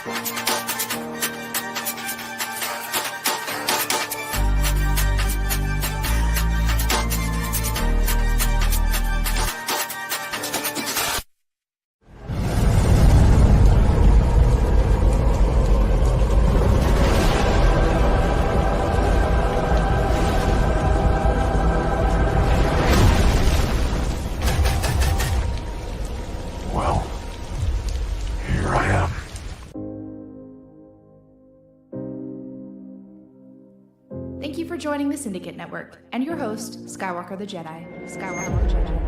Thank you for joining the Syndicate Network and your host, Skywalker the Jedi. Skywalker the Jedi.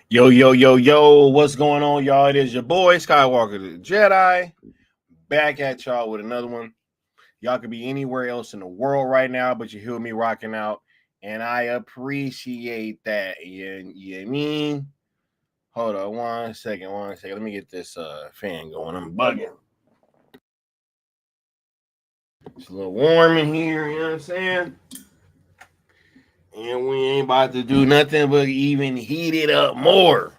Yo, what's going on, y'all? It is your boy, Skywalker the Jedi, back at y'all with another one. Y'all could be anywhere else in the world right now, but you hear me rocking out, and I appreciate that. You mean? Hold on one second. Let me get this fan going. I'm bugging. It's a little warm in here, you know what I'm saying? And we ain't about to do nothing but even heat it up more.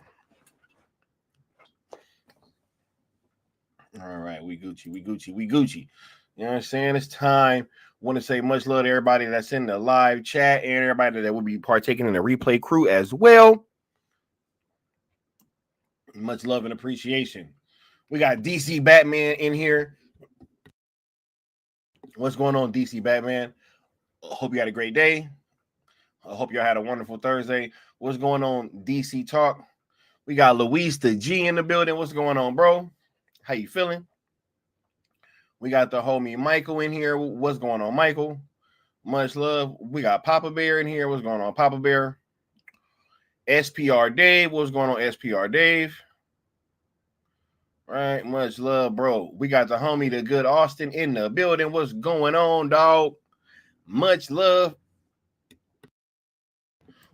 All right, we Gucci. You know what I'm saying? It's time. Want to say much love to everybody that's in the live chat and everybody that will be partaking in the replay crew as well. Much love and appreciation. We got DC Batman in here. What's going on, DC Batman? Hope you had a great day. I hope y'all had a wonderful Thursday. What's going on, DC Talk? We got Luis the G in the building. What's going on, bro? How you feeling? We got the homie Michael in here. What's going on, Michael? Much love. We got Papa Bear in here. What's going on, Papa Bear? SPR Dave. What's going on, SPR Dave? Right. Much love, bro. We got the homie, the good Austin in the building. What's going on, dog? Much love.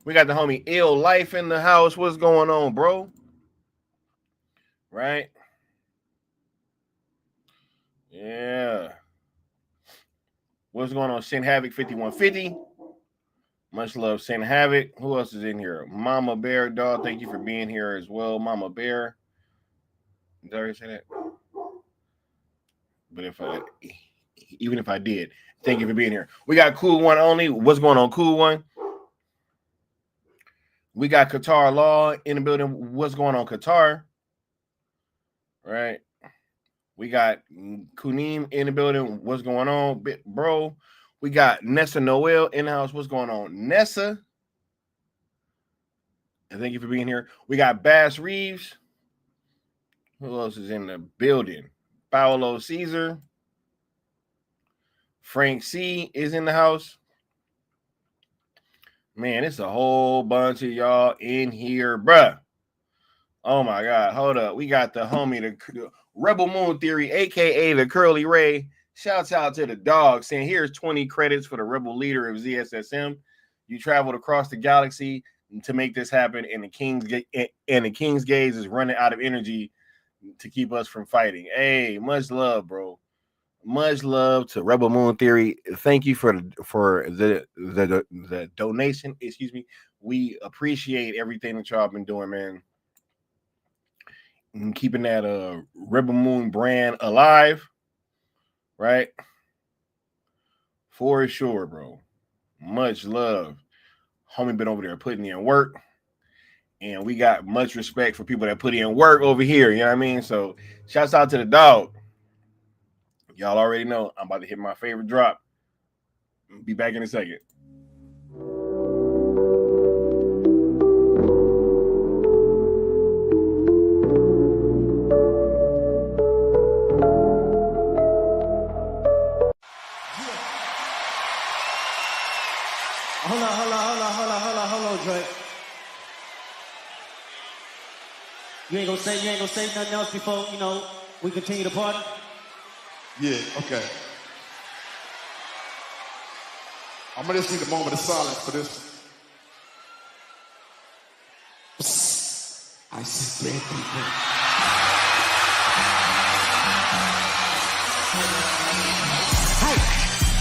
We got the homie Ill Life in the house. What's going on, bro? Right. Yeah. What's going on, Sin Havoc 5150? Much love, Saint Havoc. Who else is in here? Mama Bear, dog. Thank you for being here as well, Mama Bear. Did I already say that? But even if I did, thank you for being here. We got Cool One only. What's going on, Cool One? We got Qatar Law in the building. What's going on, Qatar? Right. We got Kunim in the building. What's going on, bro? We got Nessa Noel in the house. What's going on, Nessa? And thank you for being here. We got Bass Reeves. Who else is in the building? Paolo Caesar. Frank C is in the house. Man, it's a whole bunch of y'all in here, bruh. Oh my God. Hold up. We got the homie, the Rebel Moon Theory, aka the Curly Ray. Shouts out to the dog saying here's 20 credits for the rebel leader of ZSSM. You traveled across the galaxy to make this happen, and the King's Gaze is running out of energy to keep us from fighting. Hey, much love, bro. Much love to Rebel Moon Theory. Thank you for the donation. Excuse me. We appreciate everything that y'all been doing, man. And keeping that Rebel Moon brand alive, right? For sure, bro. Much love. Homie been over there putting in work, and we got much respect for people that put in work over here. You know what I mean? So shouts out to the dog. Y'all already know I'm about to hit my favorite drop. Be back in a second. Hold on, Dre. You ain't gonna say nothing else before, we continue the party? Yeah, okay. I'm gonna just need a moment of silence for this. Psst. I see dead people.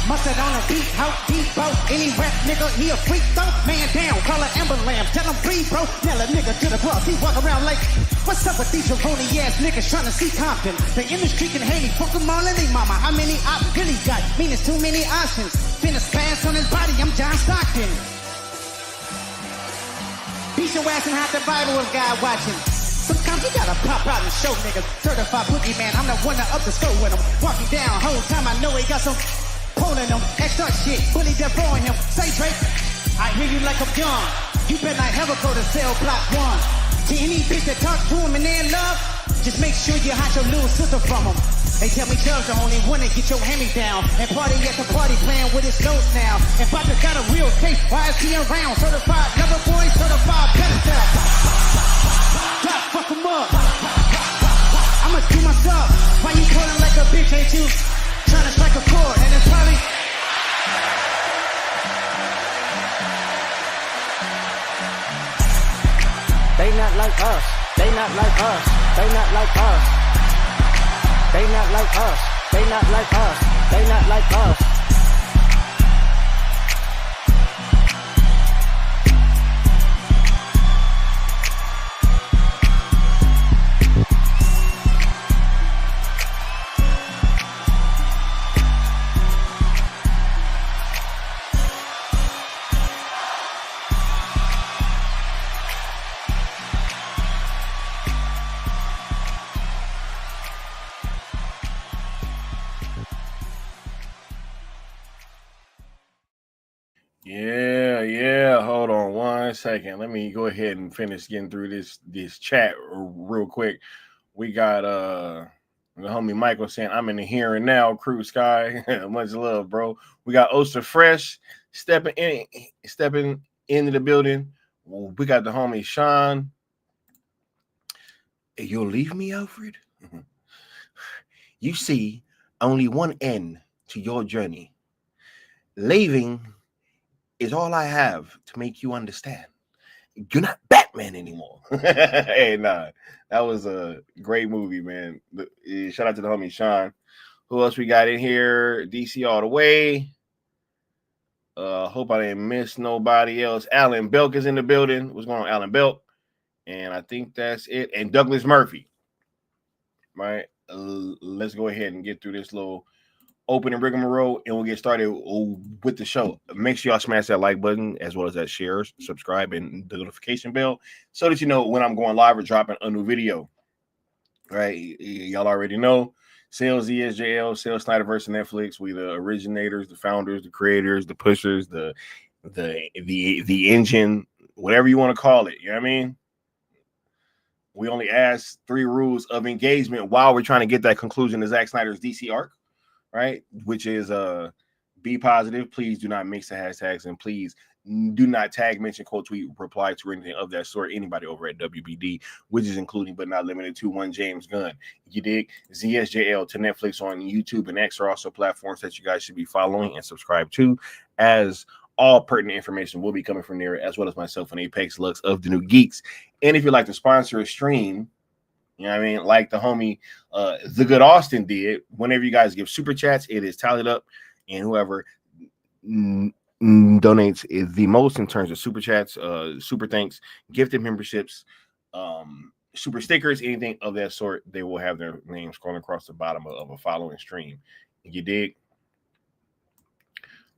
Mustard on a beat, how deep, bro. Any rap nigga, he a freak, though. Man down, call an ambulance, tell him breathe, bro. Nail a nigga to the cross, he walk around like, what's up with these jabroni ass niggas trying to see Compton? The industry can hate me, fuck them all in they mama. How many op really got? Mean it's too many options. Finish pass on his body, I'm John Stockton. Beat your ass and hide the Bible if God watching. Sometimes you gotta pop out and show niggas. Certified boogie man, I'm the one that up the score with him. Walking down, whole time I know he got some pulling him, extra shit, bully throwing him. Say Drake, I hear you like I'm young. You better not ever go to cell block 1. To any bitch that talk to him and they in love, just make sure you hide your little sister from him. They tell me Chubb's the only one that get your hand down. And party at the party playing with his notes now. And Papa got a real case, why is he around? Certified lover boy, certified pedestal. God, fuck him up. I'ma do myself. Why you calling like a bitch, ain't you? Trying to strike a chord, and it's probably they not like us. They not like us. They not like us. They not like us. They not like us. They not like us. Yeah. Hold on 1 second. Let me go ahead and finish getting through this chat real quick. We got the homie Michael saying, I'm in the here and now, Crew Sky. Much love, bro. We got Oster Fresh stepping into the building. We got the homie Sean. You'll leave me, Alfred? You see only one end to your journey. Leaving is all I have to make you understand. You're not Batman anymore. Hey, nah, that was a great movie, man. Shout out to the homie Sean. Who else we got in here? DC all the way. Hope I didn't miss nobody else. Alan Belk is in the building. What's going on, Alan Belk? And I think that's it. And Douglas Murphy. Right. Let's go ahead and get through this little opening rigmarole, and we'll get started with the show. Make sure y'all smash that like button as well as that share, subscribe, and the notification bell so that you know when I'm going live or dropping a new video. Right. Y'all already know. Sales ESJL, Sales Snyderverse, and Netflix. We the originators, the founders, the creators, the pushers, the engine, whatever you want to call it. You know what I mean? We only ask 3 rules of engagement while we're trying to get that conclusion to Zack Snyder's DC arc, right? Which is be positive. Please do not mix the hashtags, and please do not tag, mention, quote, tweet, reply to anything of that sort. Anybody over at WBD, which is including but not limited to one James Gunn. You dig? ZSJL to Netflix on YouTube and X are also platforms that you guys should be following and subscribe to, as all pertinent information will be coming from there, as well as myself and Apex Lux of the New Geeks. And if you'd like to sponsor a stream, you know what I mean, like the homie The Good Austin did, whenever you guys give super chats, it is tallied up, and whoever donates the most in terms of super chats, super thanks, gifted memberships, super stickers, anything of that sort, they will have their names scrolling across the bottom of a following stream. You dig?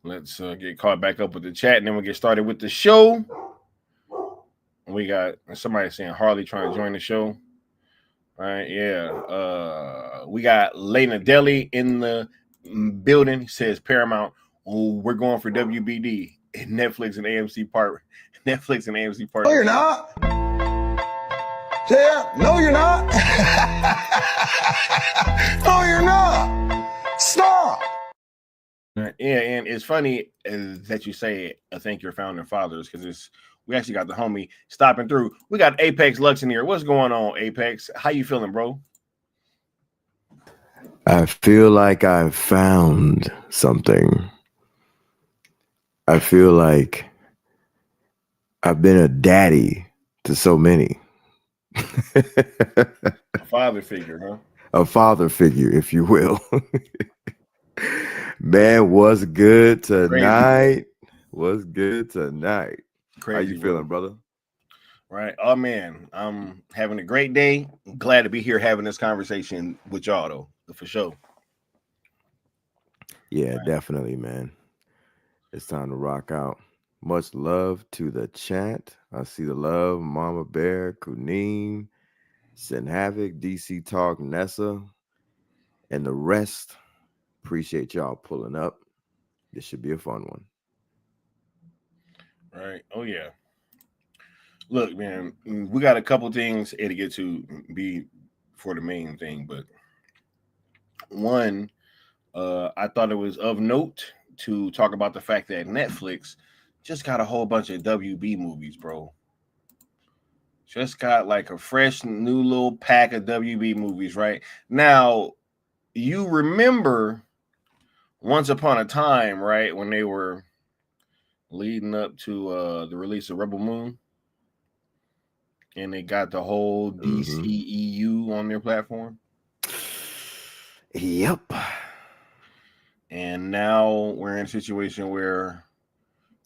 Let's get caught back up with the chat, and then we'll get started with the show. We got somebody saying Harley trying to join the show. All right, yeah. We got Lena Deli in the building. He says Paramount, we're going for WBD and Netflix and AMC part. Netflix and AMC part. No, you're not. Yeah, no, you're not. No, you're not. Stop. Yeah, and it's funny that you say thank your founding fathers, because we actually got the homie stopping through. We got Apex Lux in here. What's going on, Apex? How you feeling, bro? I feel like I've found something. I feel like I've been a daddy to so many. A father figure, huh? A father figure, if you will. Man, what's good tonight? What's good tonight? Crazy, how you feeling, brother? Right. Oh, man, I'm having a great day. Glad to be here having this conversation with y'all, though, for sure. Yeah, right. Definitely, man. It's time to rock out. Much love to the chat. I see the love. Mama Bear, Kunim, Sin Havoc, DC Talk, Nessa, and the rest. Appreciate y'all pulling up. This should be a fun one. Right. Oh, yeah. Look, man, we got a couple things to get to be for the main thing, but one, I thought it was of note to talk about the fact that Netflix just got a whole bunch of WB movies, bro. Just got like a fresh new little pack of WB movies, right? Now, you remember once upon a time, right, when they were leading up to the release of Rebel Moon, and they got the whole DCEU on their platform? Yep. And now we're in a situation where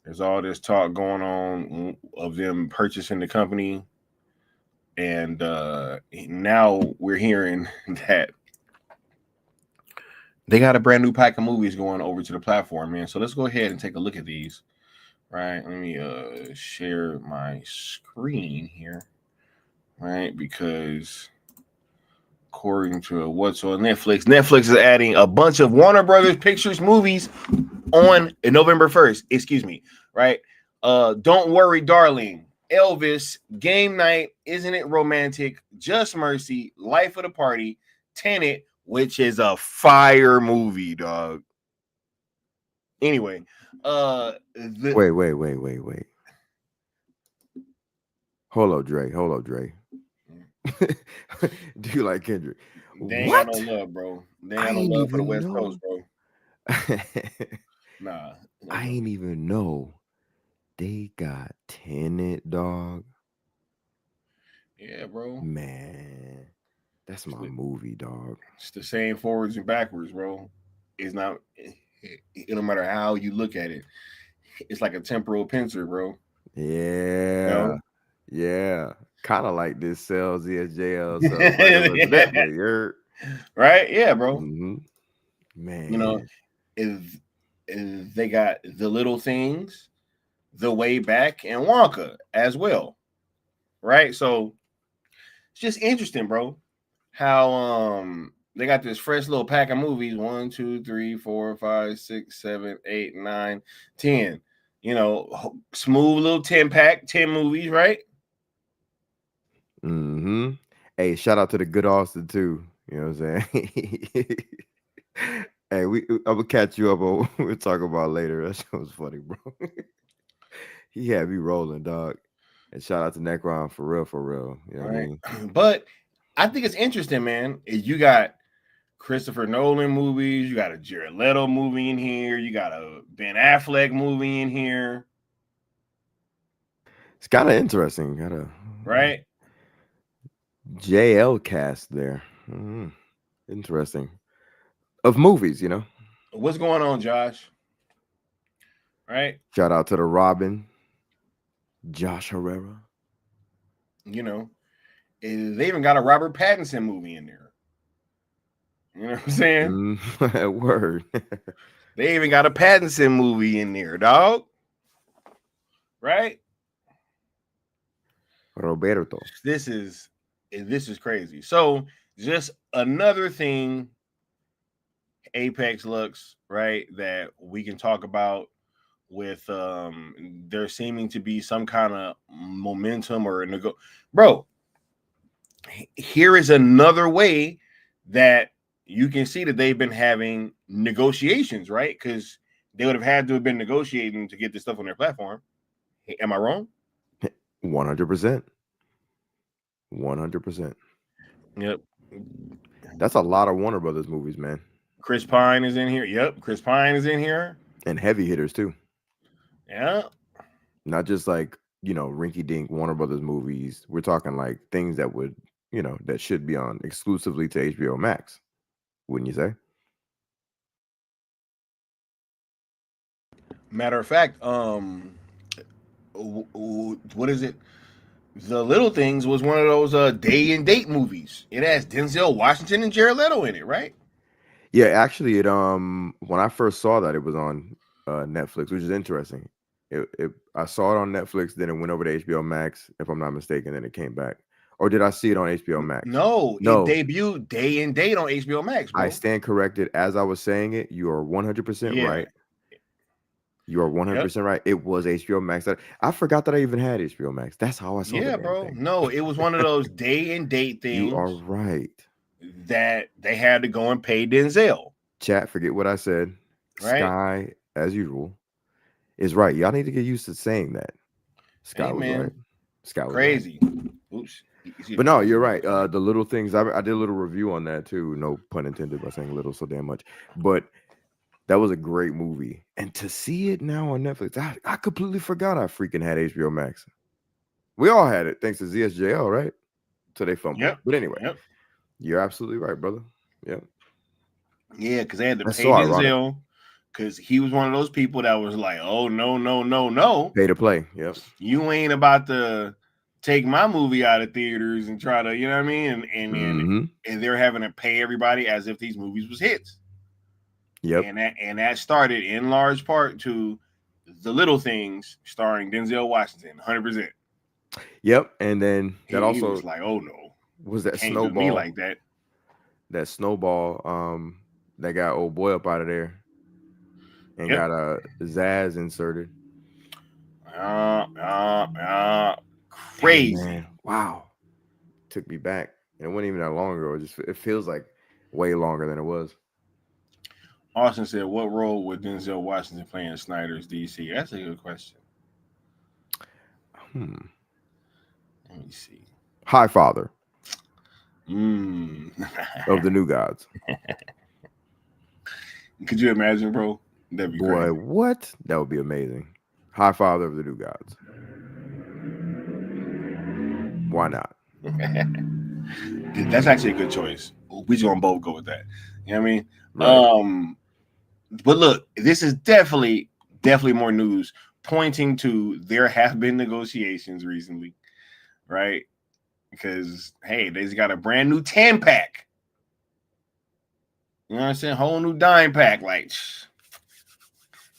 there's all this talk going on of them purchasing the company. And now we're hearing that they got a brand new pack of movies going over to the platform, man. So let's go ahead and take a look at these. Right. Let me share my screen here. Right. Because according to what's on Netflix is adding a bunch of Warner Brothers Pictures movies on November 1st. Excuse me. Right. Don't Worry, Darling, Elvis, Game Night, Isn't It Romantic, Just Mercy, Life of the Party, Tenet, which is a fire movie, dog. Anyway, wait. Hold up, Dre. Do you like Kendrick? They ain't got no love, bro. They ain't got no love for the West Coast, bro. Nah. I ain't even know they got Tenet, dog. Yeah, bro. Man, that's my movie, dog. It's the same forwards and backwards, bro. It's not. It no matter how you look at it, it's like a temporal pincer, bro. Yeah. know? Yeah. Kind of like this Cell ZSJL Spider-Verse Netflix. You're... Right? Yeah, bro. Man. You know, if they got The Little Things, The Way Back, and Wonka as well. Right? So it's just interesting, bro. How they got this fresh little pack of movies. 1, 2, 3, 4, 5, 6, 7, 8, 9, 10. You know, smooth little 10-pack, 10 movies, right? Hey, shout out to the good Austin too. You know what I'm saying? Hey, I'm gonna catch you up on what we'll talk about later. That shit was funny, bro. He had me rolling, dog. And shout out to Necron for real. You know what I mean? But I think it's interesting, man. You got Christopher Nolan movies, you got a Jared Leto movie in here, you got a Ben Affleck movie in here. It's kind of interesting. Got a right JL cast there. Interesting. Of movies, you know. What's going on, Josh? Right? Shout out to the Robin, Josh Herrera. You know, they even got a Robert Pattinson movie in there. You know what I'm saying? Word. They even got a Pattinson movie in there, dog. Right? Roberto. This is crazy. So just another thing, Apex Lux, right, that we can talk about with there seeming to be some kind of momentum or bro. Here is another way that you can see that they've been having negotiations, right? Because they would have had to have been negotiating to get this stuff on their platform. Am I wrong? 100%. 100%. Yep. That's a lot of Warner Brothers movies, man. Chris Pine is in here. Yep. Chris Pine is in here. And heavy hitters too. Yeah. Not just like, you know, rinky dink Warner Brothers movies. We're talking like things that would, you know, that should be on exclusively to HBO Max. Wouldn't you say? Matter of fact, what is it? The Little Things was one of those day and date movies. It has Denzel Washington and Jared Leto in it, right? Yeah, actually, it when I first saw that, it was on Netflix, which is interesting. I saw it on Netflix, then it went over to HBO Max, if I'm not mistaken, then it came back. Or did I see it on HBO Max? No, it debuted day and date on HBO Max, bro. I stand corrected. As I was saying it, you are 100% right. You are 100% right. It was HBO Max. I forgot that I even had HBO Max. That's how I saw it. Yeah, bro. Thing. No, it was one of those day and date things. You are right. That they had to go and pay Denzel. Chat, forget what I said. Right? Sky, as usual, is right. Y'all need to get used to saying that. Sky was right. Sky was crazy. Right. Oops. But no, you're right. The Little Things, I did a little review on that too. No pun intended by saying little so damn much. But that was a great movie. And to see it now on Netflix, I completely forgot I freaking had HBO Max. We all had it thanks to ZSJL, right? So they fumbled. Yep. But anyway, you're absolutely right, brother. Yep. Yeah, because they had to pay Denzel because he was one of those people that was like, oh, no. Pay to play. Yep. You ain't about to take my movie out of theaters and try to, you know what I mean? And they're having to pay everybody as if these movies was hits. Yep. And that started in large part to The Little Things starring Denzel Washington, 100%. Yep. And then that he was like, oh no. Was that Can't snowball? Do me like that. That snowball that got old boy up out of there and got Zaz inserted. Crazy. Hey, man. Wow. Took me back. And it wasn't even that long ago. It feels like way longer than it was. Austin said, what role would Denzel Washington play in Snyder's DC? That's a good question. Let me see. High Father. Of the New Gods. Could you imagine, bro? That'd be boy, crazy. What? That would be amazing. High Father of the New Gods. Why not? That's actually a good choice. We just gonna both go with that. You know what I mean? Right. But look, this is definitely more news pointing to there have been negotiations recently, right? Because hey, they just got a brand new 10-pack. You know what I'm saying? Whole new dime pack. Like,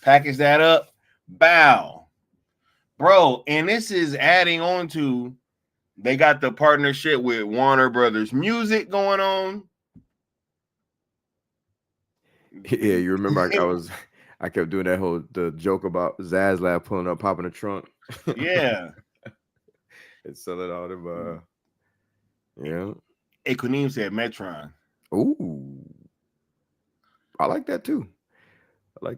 package that up. Bow. Bro, and this is adding on to they got the partnership with Warner Brothers Music going on. Yeah, you remember I kept doing the joke about Zaslav pulling up, popping the trunk. Yeah. And selling all them yeah. Equanim said Metron. Ooh. I like that too. I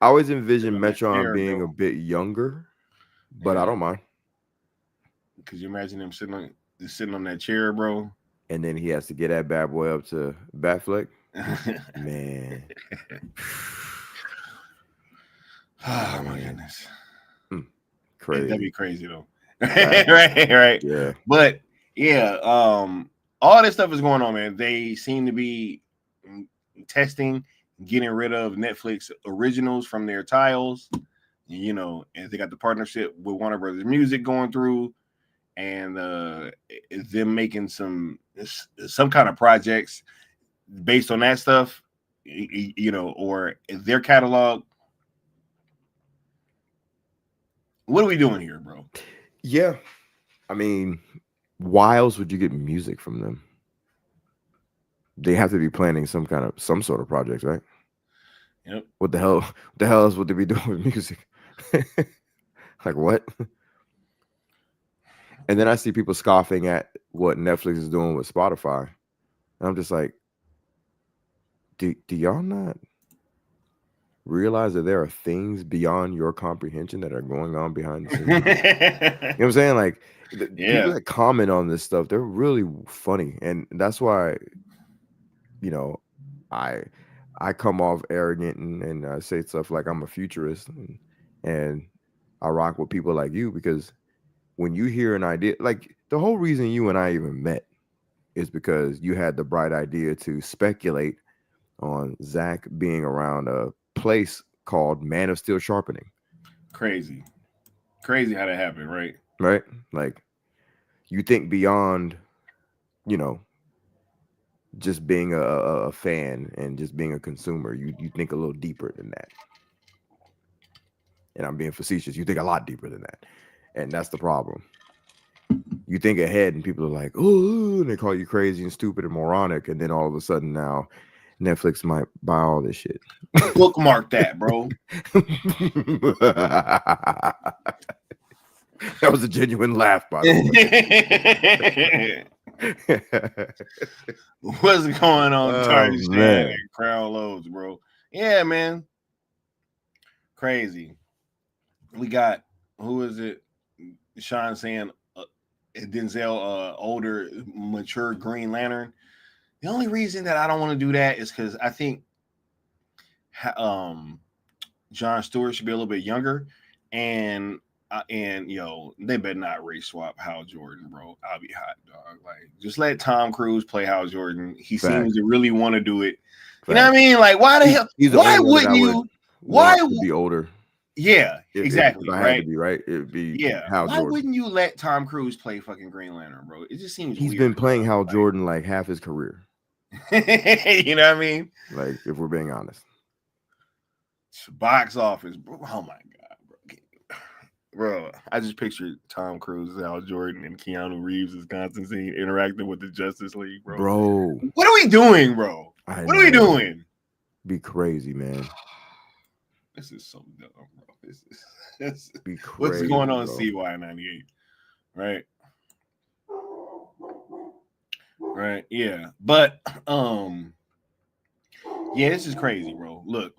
always envision Metron being a bit younger, but I don't mind. Could you imagine him sitting on that chair, bro? And then he has to get that bad boy up to Batfleck. Man. Oh my goodness. Crazy. That'd be crazy though. right. Yeah. But yeah, all this stuff is going on, man. They seem to be testing, getting rid of Netflix originals from their tiles, you know, and they got the partnership with Warner Brothers Music going through, and them making some kind of projects based on that stuff, you know, or their catalog. What are we doing here, bro? Yeah. I mean, why else would you get music from them? They have to be planning some sort of projects, right? Yep. What the hell else would they be doing with music? Like what? And then I see people scoffing at what Netflix is doing with Spotify. And I'm just like, do y'all not realize that there are things beyond your comprehension that are going on behind the scenes? You know what I'm saying? Like, people that comment on this stuff, they're really funny. And that's why, you know, I come off arrogant and I say stuff like I'm a futurist, and I rock with people like you, because when you hear an idea, like the whole reason you and I even met is because you had the bright idea to speculate on Zach being around a place called Man of Steel Sharpening. Crazy how that happened, right? Right? Like, you think beyond, you know, just being a fan and just being a consumer. You think a little deeper than that. And I'm being facetious. You think a lot deeper than that. And that's the problem. You think ahead and people are like, oh, and they call you crazy and stupid and moronic. And then all of a sudden now Netflix might buy all this shit. Bookmark that, bro. That was a genuine laugh, by the way. What's going on, Tarzan and Crown Loads, bro? Yeah, man. Crazy. We got, who is it? Sean saying Denzel, older, mature Green Lantern. The only reason that I don't want to do that is because I think John Stewart should be a little bit younger, and yo, they better not race swap Hal Jordan, bro. I'll be hot, dog. Like, just let Tom Cruise play Hal Jordan. He seems to really want to do it. You know what I mean? Like, why the hell? Why wouldn't you? Why would be older? Yeah, exactly. If I had to be right, it'd be Hal Jordan. Why wouldn't you let Tom Cruise play fucking Green Lantern, bro? It just seems he's weird, been playing Hal Jordan like half his career. You know what I mean? Like, if we're being honest. Box office, bro. Oh my god, bro. I just pictured Tom Cruise, Hal Jordan, and Keanu Reeves as Constantine interacting with the Justice League, bro. What are we doing, bro? What are we doing? Be crazy, man. This is so dumb, bro. This be crazy. What's going on, CY98? Right. Right, yeah. But yeah, this is crazy, bro. Look,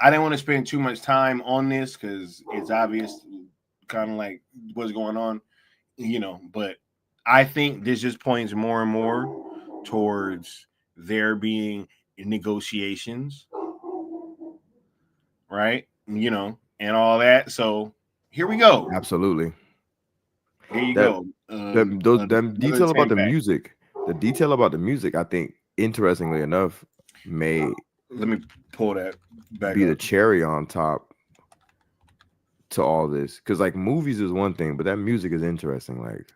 I didn't want to spend too much time on this because it's obvious kind of like what's going on, you know, but I think this just points more and more towards there being negotiations, right? You know, and all that. So here we go. Absolutely. Here you go. Them detail about the music. The detail about the music, I think, interestingly enough, may let me pull that back. Be the cherry on top to all this? Because like movies is one thing, but that music is interesting. Like,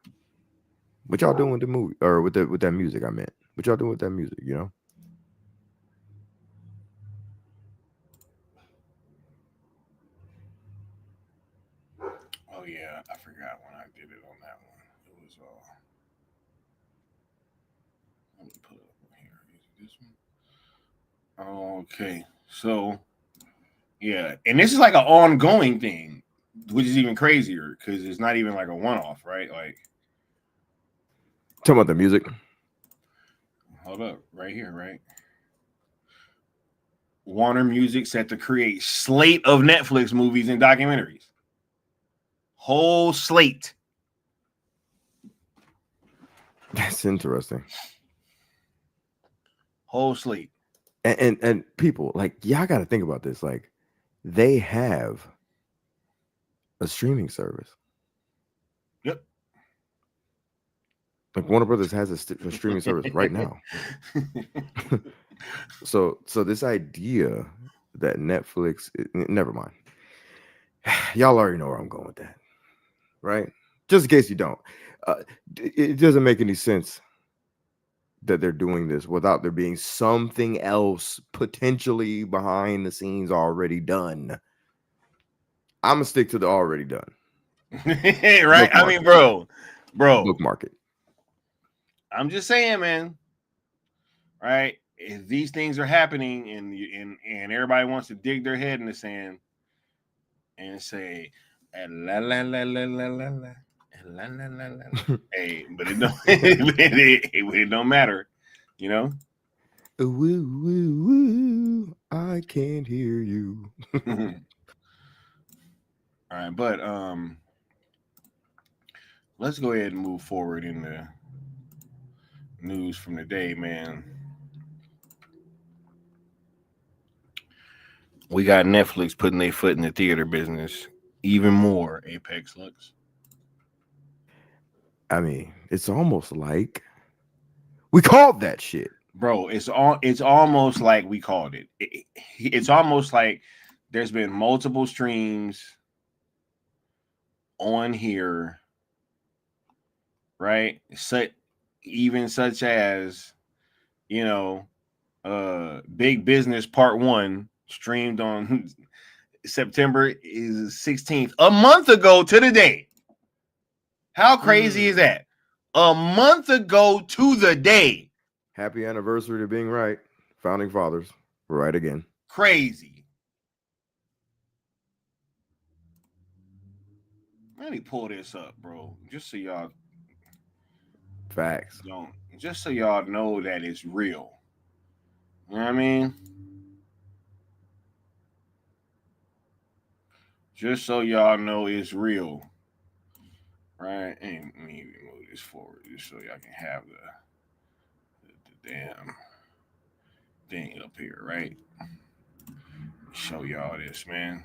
what y'all doing with the movie or with that music? I meant, what y'all doing with that music? You know? Oh yeah, I forgot when I did it on that one. It was let me put it up here. Is it this one? Okay, so yeah, and this is like an ongoing thing, which is even crazier because it's not even like a one-off, right? Like, Talking about the music. hold up, right here, right? Warner Music set to create slate of Netflix movies and documentaries. Whole slate. That's interesting. Whole slate. And people, like, y'all got to think about this. Like, they have a streaming service. Yep. Like Warner Brothers has a streaming service right now. So this idea that Netflix, never mind. Y'all already know where I'm going with that, right? Just in case you don't, it doesn't make any sense that they're doing this without there being something else potentially behind the scenes already done. I'm gonna stick to the already done. Right? I mean, bro. Bookmark it. I'm just saying, man. Right? If these things are happening and everybody wants to dig their head in the sand and say, la la la la la la la. La, la, la, la. Hey, but it don't it don't matter, you know. Woo, woo, woo, I can't hear you. All right, but let's go ahead and move forward in the news from the day, man. We got Netflix putting their foot in the theater business even more. Apex Lux. I mean, it's almost like we called that shit, bro. It's almost like we called it. It's almost like there's been multiple streams on here, right? Such as, you know, Big Business Part 1 streamed on September 16th, a month ago to the day. How crazy is that? A month ago to the day. Happy anniversary to being right. Founding fathers, right again. Crazy. Let me pull this up, bro, just so y'all facts don't, just so y'all know that it's real. You know what I mean? Just so y'all know it's real. Right? And let me move this forward just so y'all can have the damn thing up here, right? Show y'all this, man.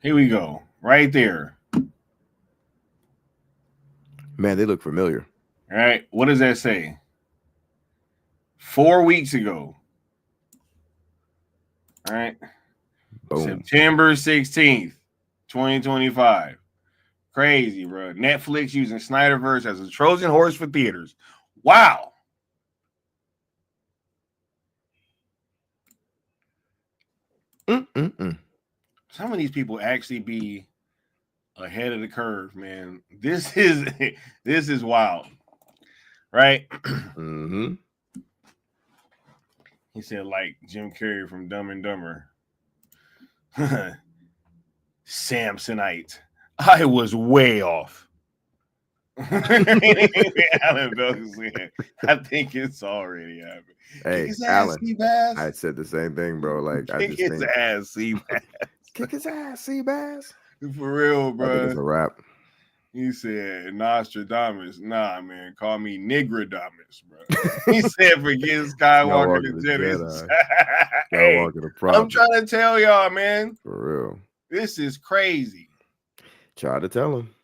Here we go. Right there. Man, they look familiar. All right. What does that say? 4 weeks ago. All right. Boom. September 16th, 2025. Crazy, bro. Netflix using Snyderverse as a Trojan horse for theaters. Wow. Some of these people actually be ahead of the curve, man. This is wild. Right? Mm-hmm. He said, like Jim Carrey from Dumb and Dumber. Samsonite. I was way off. Alan Belkis said, I think it's already happened. Hey, Alan, I said the same thing, bro. Like, I just think ass, Seabass. Kick his ass, Seabass. For real, bro. I think it's a wrap. He said, Nostradamus. Nah, man, call me Nigradamus, bro. He said, forget Skywalker the Jedi. Hey, the I'm trying to tell y'all, man. For real. This is crazy. Try to tell him.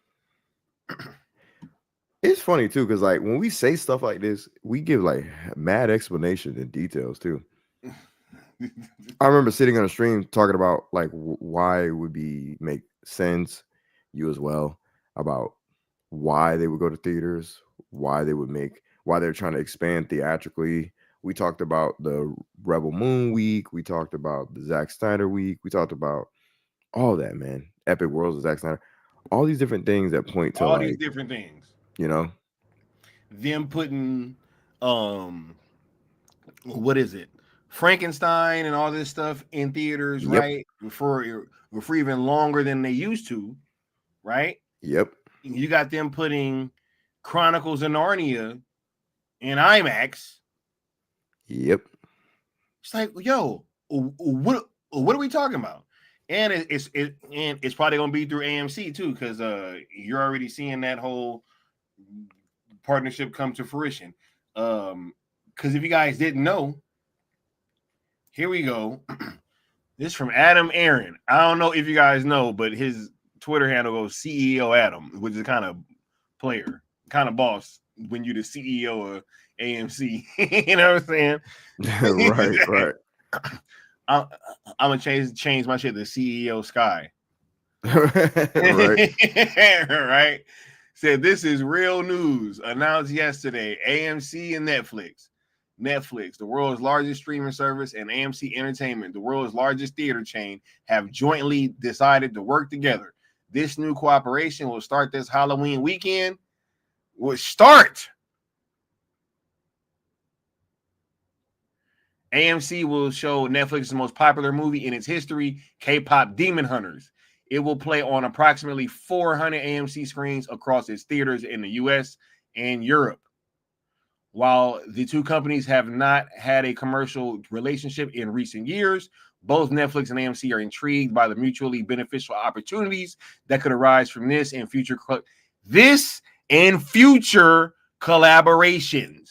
It's funny too, because like when we say stuff like this, we give like mad explanations and details too. I remember sitting on a stream talking about like why it would make sense, you as well, about why they would go to theaters, why they're trying to expand theatrically. We talked about the Rebel Moon week, we talked about the Zack Snyder week, we talked about all that, man. Epic Worlds of Zack Snyder, all these different things that point to all these like, different things. you know, Them putting what is it? Frankenstein and all this stuff in theaters, Yep. right? For even longer than they used to, right? Yep. You got them putting Chronicles of Narnia in IMAX. Yep. It's like, yo, what are we talking about? And it's probably gonna be through AMC too, because you're already seeing that whole partnership come to fruition. Because if you guys didn't know, here we go. This is from Adam Aaron. I don't know if you guys know, but his Twitter handle goes CEO Adam, which is kind of player, kind of boss when you're the CEO of AMC. You know what I'm saying? right. I'm gonna change my shit to CEO Sky. Right. Right. Said this is real news. Announced yesterday. AMC and Netflix. Netflix, the world's largest streaming service, and AMC Entertainment, the world's largest theater chain, have jointly decided to work together. This new cooperation will start this Halloween weekend. AMC will show Netflix's most popular movie in its history, K-pop Demon Hunters. It will play on approximately 400 AMC screens across its theaters in the U.S. and Europe. While the two companies have not had a commercial relationship in recent years, both Netflix and AMC are intrigued by the mutually beneficial opportunities that could arise from this and future collaborations.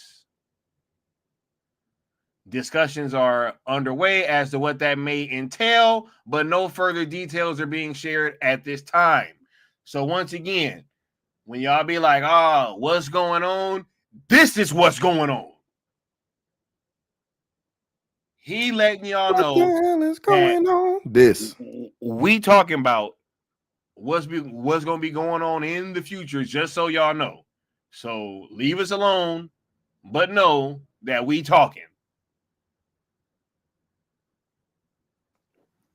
Discussions are underway as to what that may entail, but no further details are being shared at this time. So once again, when y'all be like, oh, what's going on? This is what's going on. He letting y'all know what the hell is going on. This we talking about what's gonna be going on in the future, just so y'all know. So leave us alone, but know that we talking.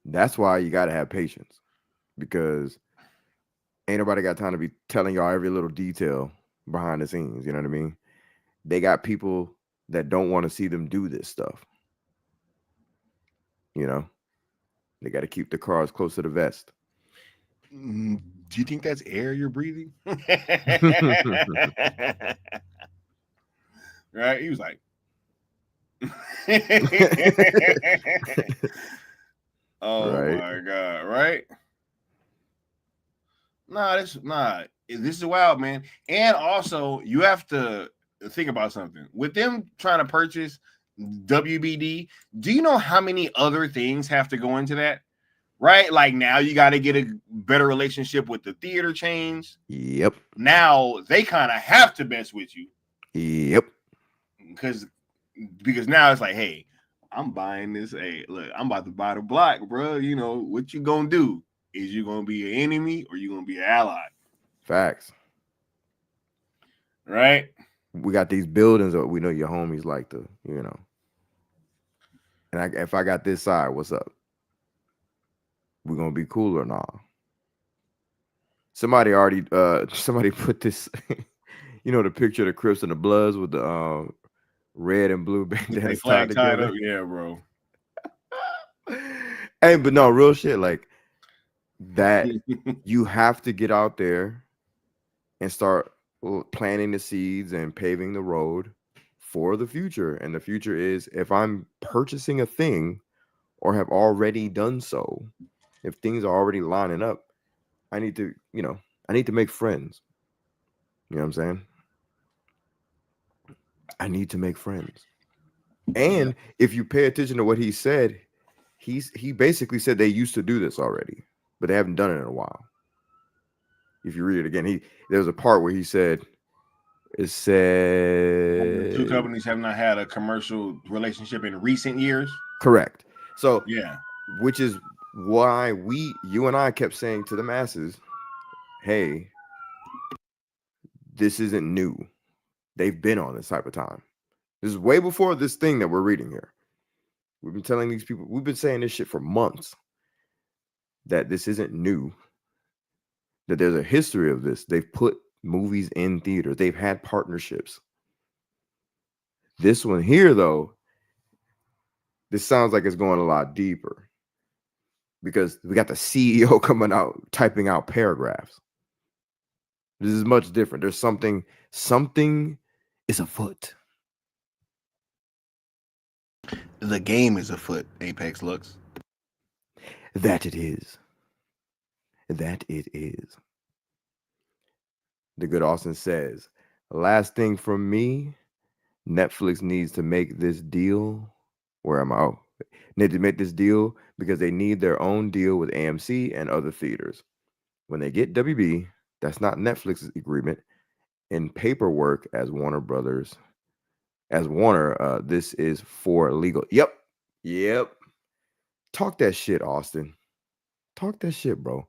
That's why you got to have patience, because ain't nobody got time to be telling y'all every little detail behind the scenes. You know what I mean? They got people that don't want to see them do this stuff. You know, they got to keep the cars close to the vest. Do you think that's air you're breathing? Right? He was like, oh right. my God, right? This is wild, man. And also, you have to think about something. With them trying to purchase WBD, do you know how many other things have to go into that? Right? Like now you got to get a better relationship with the theater chains. Yep. Now they kind of have to mess with you. Yep. Because now it's like, hey, I'm buying this. Hey, look, I'm about to buy the block, bro. You know, what you gonna do? Is you gonna be an enemy or you gonna be an ally? Facts. Right? We got these buildings that we know your homies like to, you know. And if I got this side, what's up? We're gonna be cool or not? Somebody put this, you know, the picture of the Crips and the Bloods with the red and blue bandanas tied together. Up. Yeah, bro. Hey, but no, real shit, like that. You have to get out there and start planting the seeds and paving the road for the future. And the future is, if I'm purchasing a thing or have already done so, if things are already lining up, I need to make friends. You know what I'm saying? I need to make friends. And if you pay attention to what he said, he basically said they used to do this already, but they haven't done it in a while. If you read it again, there was a part where he said It The said two companies have not had a commercial relationship in recent years. correct. So, Yeah. which is why you and I kept saying to the masses, hey, this isn't new. They've been on this type of time. This is way before this thing that we're reading here. We've been telling these people, we've been saying this shit for months, that this isn't new, that there's a history of this. They've put movies in theaters. They've had partnerships. This one here, though, this sounds like it's going a lot deeper because we got the CEO coming out, typing out paragraphs. This is much different. There's something is afoot. The game is afoot, Apex looks. That it is. That it is. The good Austin says, last thing from me, Netflix needs to make this deal. Where am I? Oh, need to make this deal because they need their own deal with AMC and other theaters. When they get WB, that's not Netflix's agreement. In paperwork as Warner Brothers, this is for legal. Yep. Talk that shit, Austin. Talk that shit, bro.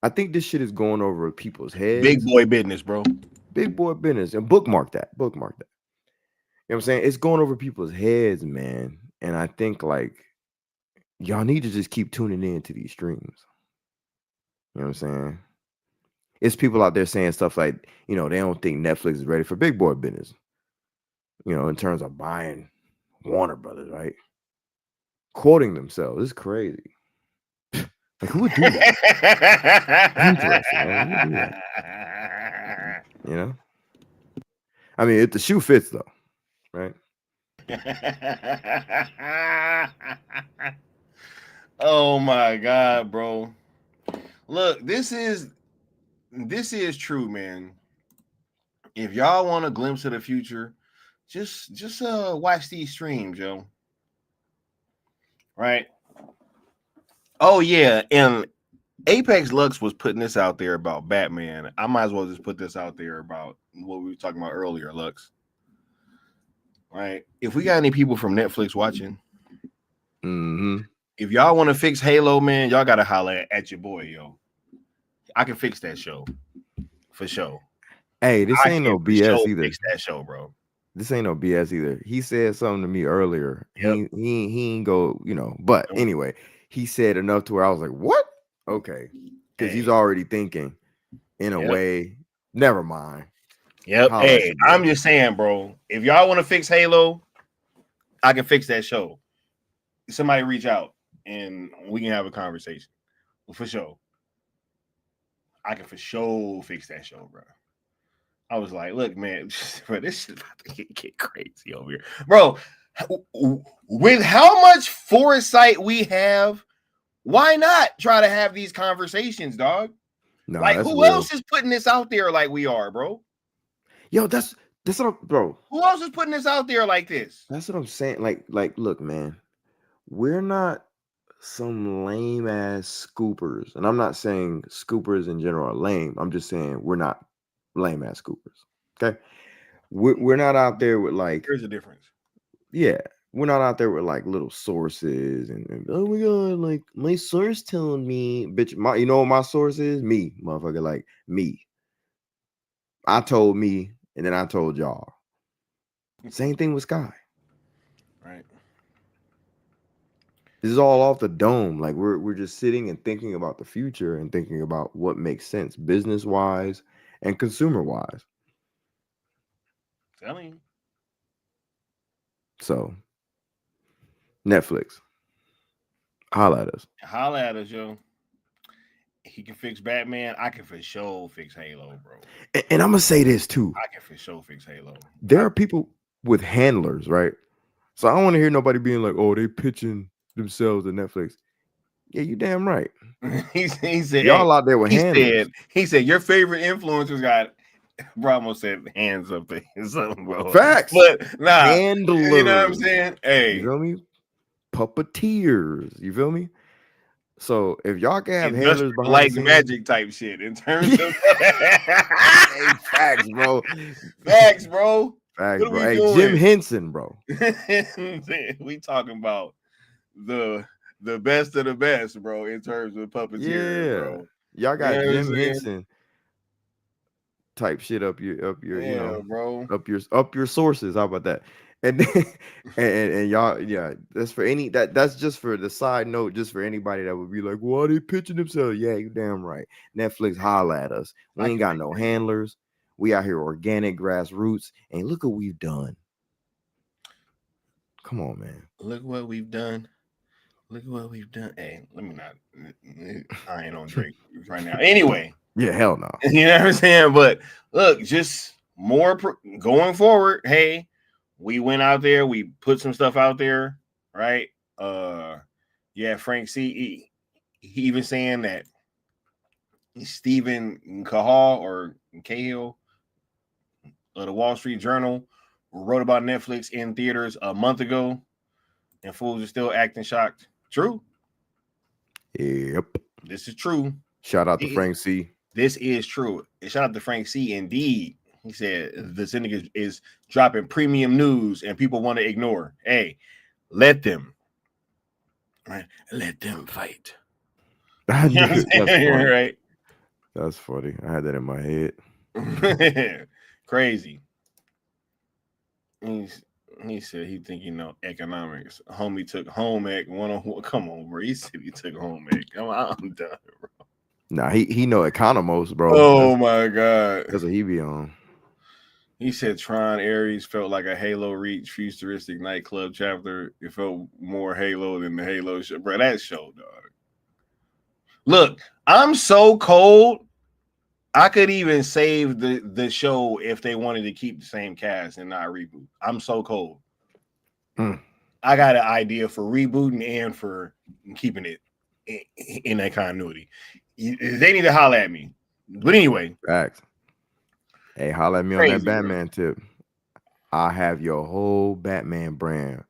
I think this shit is going over people's heads. Big boy business, bro. Big boy business. And bookmark that. You know what I'm saying? It's going over people's heads, man. And I think like y'all need to just keep tuning in to these streams. You know what I'm saying? It's people out there saying stuff like, they don't think Netflix is ready for big boy business. In terms of buying Warner Brothers, right? Quoting themselves. It's crazy. Like, who would do that? Interesting, man. Who would do that? I mean, if the shoe fits, though, right? Oh my God, bro. Look, this is true, man. If y'all want a glimpse of the future, just watch these streams, yo. Right? Oh yeah, and Apex Lux was putting this out there about Batman. I might as well just put this out there about what we were talking about earlier, Lux. Right? If we got any people from Netflix watching, if y'all want to fix Halo, man, y'all gotta holler at your boy, yo. I can fix that show for sure. Hey, this ain't no BS either. Fix that show, bro. This ain't no BS either. He said something to me earlier. Yep. He ain't go, but anyway, he said enough to where I was like, what? Okay. Because he's already thinking in a way, never mind. Yep. Hey, I'm just saying, bro, if y'all want to fix Halo, I can fix that show. Somebody reach out and we can have a conversation. For sure. I can for sure fix that show, bro. I was like, look, man, bro, this shit about to get crazy over here. Bro, with how much foresight we have, why not try to have these conversations, dog? No, like, who else is putting this out there like we are, bro? Yo, that's what bro. Who else is putting this out there like this? That's what I'm saying. Like, look, man, we're not some lame ass scoopers. And I'm not saying scoopers in general are lame. I'm just saying we're not lame ass scoopers. Okay. We're not out there with like, there's a difference. Yeah. We're not out there with like little sources and oh my God, like my source telling me, bitch, you know what my source is? Me, motherfucker, like me. I told me and then I told y'all. Same thing with Sky. Right. This is all off the dome. Like we're just sitting and thinking about the future and thinking about what makes sense business-wise and consumer-wise. Telling you. So Netflix, holla at us. Holla at us, yo. He can fix Batman. I can for sure fix Halo, bro. And I'm gonna say this too. I can for sure fix Halo. There are people with handlers, right? So I don't want to hear nobody being like, "Oh, they pitching themselves to Netflix." Yeah, you damn right. he said, y'all out there with handlers. He said your favorite influencers got. Bro, almost said hands up there. Something, bro. Facts, but nah, handlers. You know what I'm saying? Hey, you feel me? Puppeteers. You feel me? So if y'all can have handlers Industrial behind light the scenes, magic type shit in terms of hey, facts, bro. facts, bro. Facts, What are bro. we Hey, doing? Jim Henson, bro. We talking about the best of the best, bro, in terms of puppeteering, Yeah, bro. y'all You got know what I'm Jim saying? Henson type shit up your, you Yeah, know, bro. up your sources. How about that? And then, and y'all, yeah, that's for any that's just for the side note, just for anybody that would be like, why are they pitching themselves? Yeah, you damn right. Netflix holla at us. We I ain't can got no handlers. We out here organic grassroots, and look what we've done. Come on, man. Look what we've done. Look what we've done. Hey, let me not. I ain't on Drake right now. Anyway, Yeah, hell no. you know what I'm saying? But look, just more going forward. Hey, we went out there. We put some stuff out there, right? Yeah, Frank C. He even saying that Stephen Cahill of the Wall Street Journal wrote about Netflix in theaters a month ago, and fools are still acting shocked. True. Yep. This is true. Shout out to Frank C. This is true. And shout out to Frank C. Indeed. He said the syndicate is dropping premium news and people want to ignore. Hey, let them. Right? Let them fight. I knew That's funny. right. That's funny. I had that in my head. Crazy. He said he think economics. Homie took home ec 101. Come on, bro. He said he took home ec. I'm done, bro. Nah, he know economos, bro. Oh my god. That's what he be on. He said Tron Ares felt like a Halo Reach futuristic nightclub chapter. It felt more Halo than the Halo show. Bro, that show, dog. Look, I'm so cold. I could even save the show if they wanted to keep the same cast and not reboot. I'm so cold. I got an idea for rebooting and for keeping it in that continuity. They need to holler at me. But anyway. Facts. Hey, holler at me on that Batman tip. I have your whole Batman brand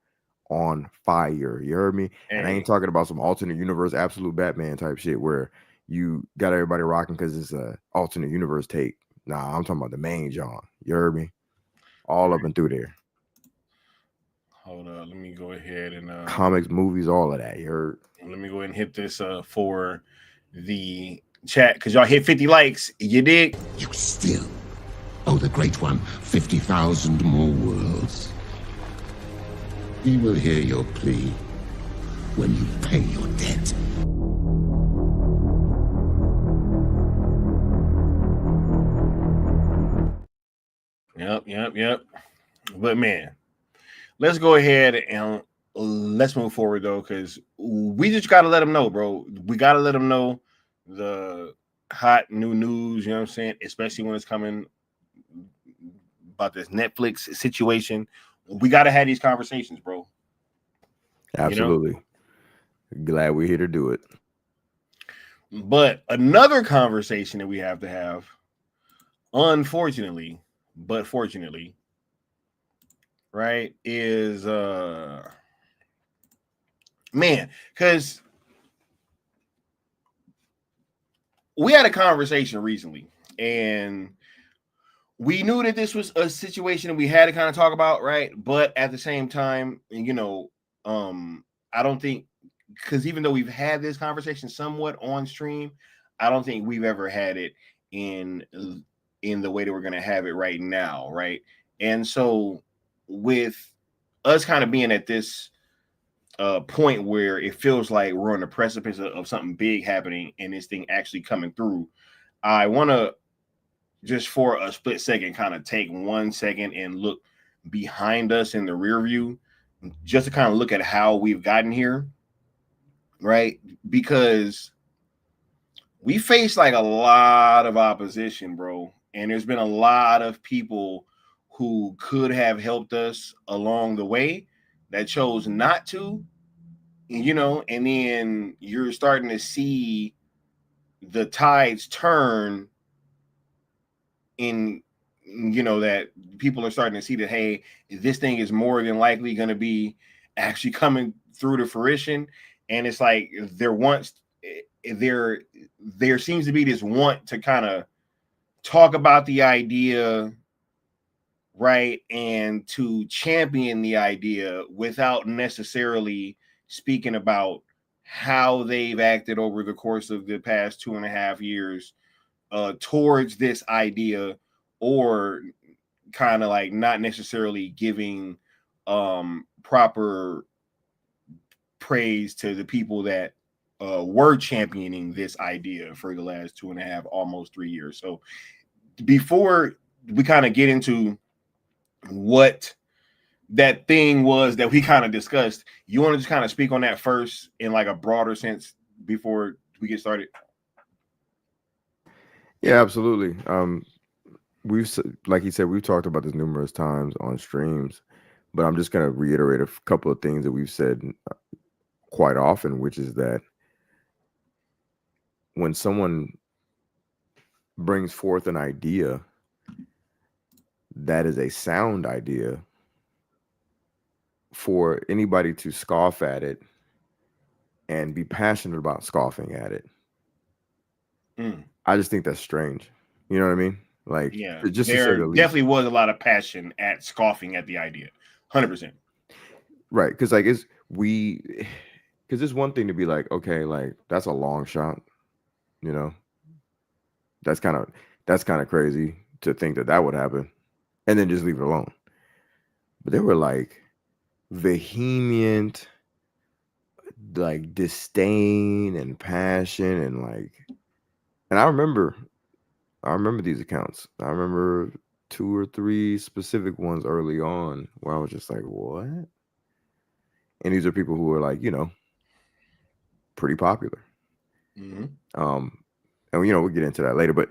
on fire. You heard me? Hey. And I ain't talking about some alternate universe, absolute Batman type shit where you got everybody rocking because it's a alternate universe take. Nah, I'm talking about the main John. You heard me? All up and through there. Hold up. Let me go ahead and comics, movies, all of that. You heard? Let me go ahead and hit this for the chat because y'all hit 50 likes. You dig? You still owe the Great One 50,000 more worlds. He will hear your plea when you pay your debt. Yep. But man, let's go ahead and let's move forward though, because we just gotta let them know, bro. We gotta let them know the hot new news. You know what I'm saying? Especially when it's coming about this Netflix situation. We gotta have these conversations, bro. Absolutely. You know? Glad we're here to do it. But another conversation that we have to have, unfortunately, but fortunately, right, is man, because we had a conversation recently and we knew that this was a situation that we had to kind of talk about, right? But at the same time, you know, I don't think, because even though we've had this conversation somewhat on stream, I don't think we've ever had it in the way that we're going to have it right now, right? And so with us kind of being at this point where it feels like we're on the precipice of something big happening and this thing actually coming through, I want to just for a split second kind of take 1 second and look behind us in the rear view just to kind of look at how we've gotten here, right? Because we face like a lot of opposition, bro. And there's been a lot of people who could have helped us along the way that chose not to, you know, and then you're starting to see the tides turn in, you know, that people are starting to see that, hey, this thing is more than likely going to be actually coming through to fruition. And it's like there once there seems to be this want to kind of talk about the idea, right, and to champion the idea without necessarily speaking about how they've acted over the course of the past 2.5 years towards this idea, or kind of like not necessarily giving proper praise to the people that were championing this idea for the last 2.5, almost 3 years. So before we kind of get into what that thing was that we kind of discussed, you want to just kind of speak on that first in like a broader sense before we get started? Yeah, absolutely. Like he said, we've talked about this numerous times on streams, but I'm just going to reiterate a couple of things that we've said quite often, which is that when someone brings forth an idea that is a sound idea, for anybody to scoff at it and be passionate about scoffing at it, I just think that's strange. You know what I mean? Like, yeah, just to say there the least. definitely was a lot of passion at scoffing at the idea. 100%. Right, because like because it's one thing to be like, okay, like that's a long shot, you know, that's kind of crazy to think that would happen, and then just leave it alone. But they were like vehement, like disdain and passion, and like, and I remember these accounts. I remember 2 or 3 specific ones early on where I was just like, what? And these are people who are like, you know, pretty popular. Mm-hmm. And you know, we'll get into that later, but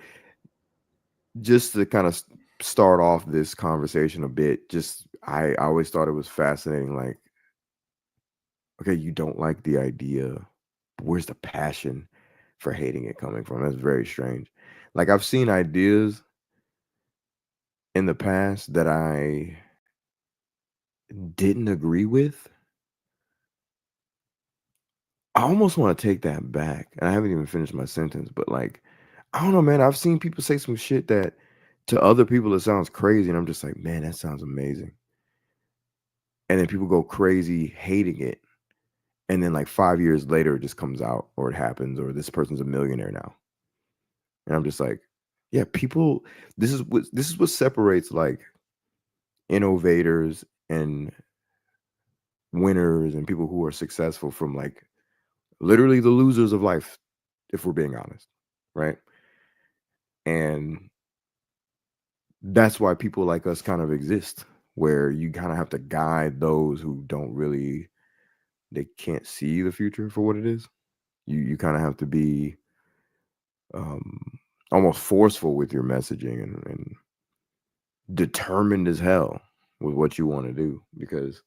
just to kind of start off this conversation a bit, just I always thought it was fascinating. Like, okay, you don't like the idea, but where's the passion for hating it coming from? That's very strange. Like, I've seen ideas in the past that I didn't agree with. I almost want to take that back. And I haven't even finished my sentence, but like, I don't know, man. I've seen people say some shit that to other people it sounds crazy, and I'm just like, man, that sounds amazing. And then people go crazy hating it, and then like 5 years later, it just comes out, or it happens, or this person's a millionaire now. And I'm just like, yeah, people. This is what separates like innovators and winners and people who are successful from like literally the losers of life, if we're being honest, right? And that's why people like us kind of exist, where you kind of have to guide those who don't really, they can't see the future for what it is. You kind of have to be almost forceful with your messaging and determined as hell with what you want to do, because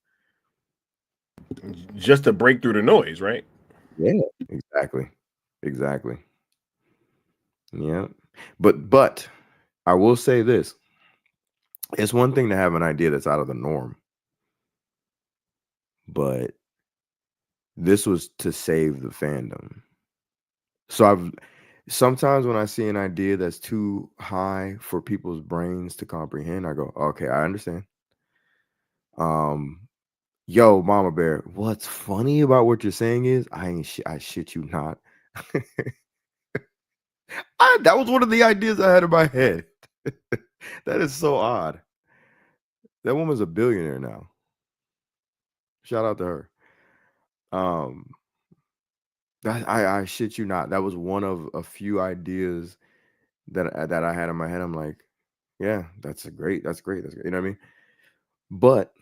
just to break through the noise, right? yeah, exactly. Yeah, but I will say this: it's one thing to have an idea that's out of the norm, but this was to save the fandom. So sometimes when I see an idea that's too high for people's brains to comprehend, I go, okay, I understand. Yo, Mama Bear, what's funny about what you're saying is I shit you not. That was one of the ideas I had in my head. That is so odd. That woman's a billionaire now. Shout out to her. I shit you not. That was one of a few ideas that I had in my head. I'm like, yeah, that's great. That's great. You know what I mean? But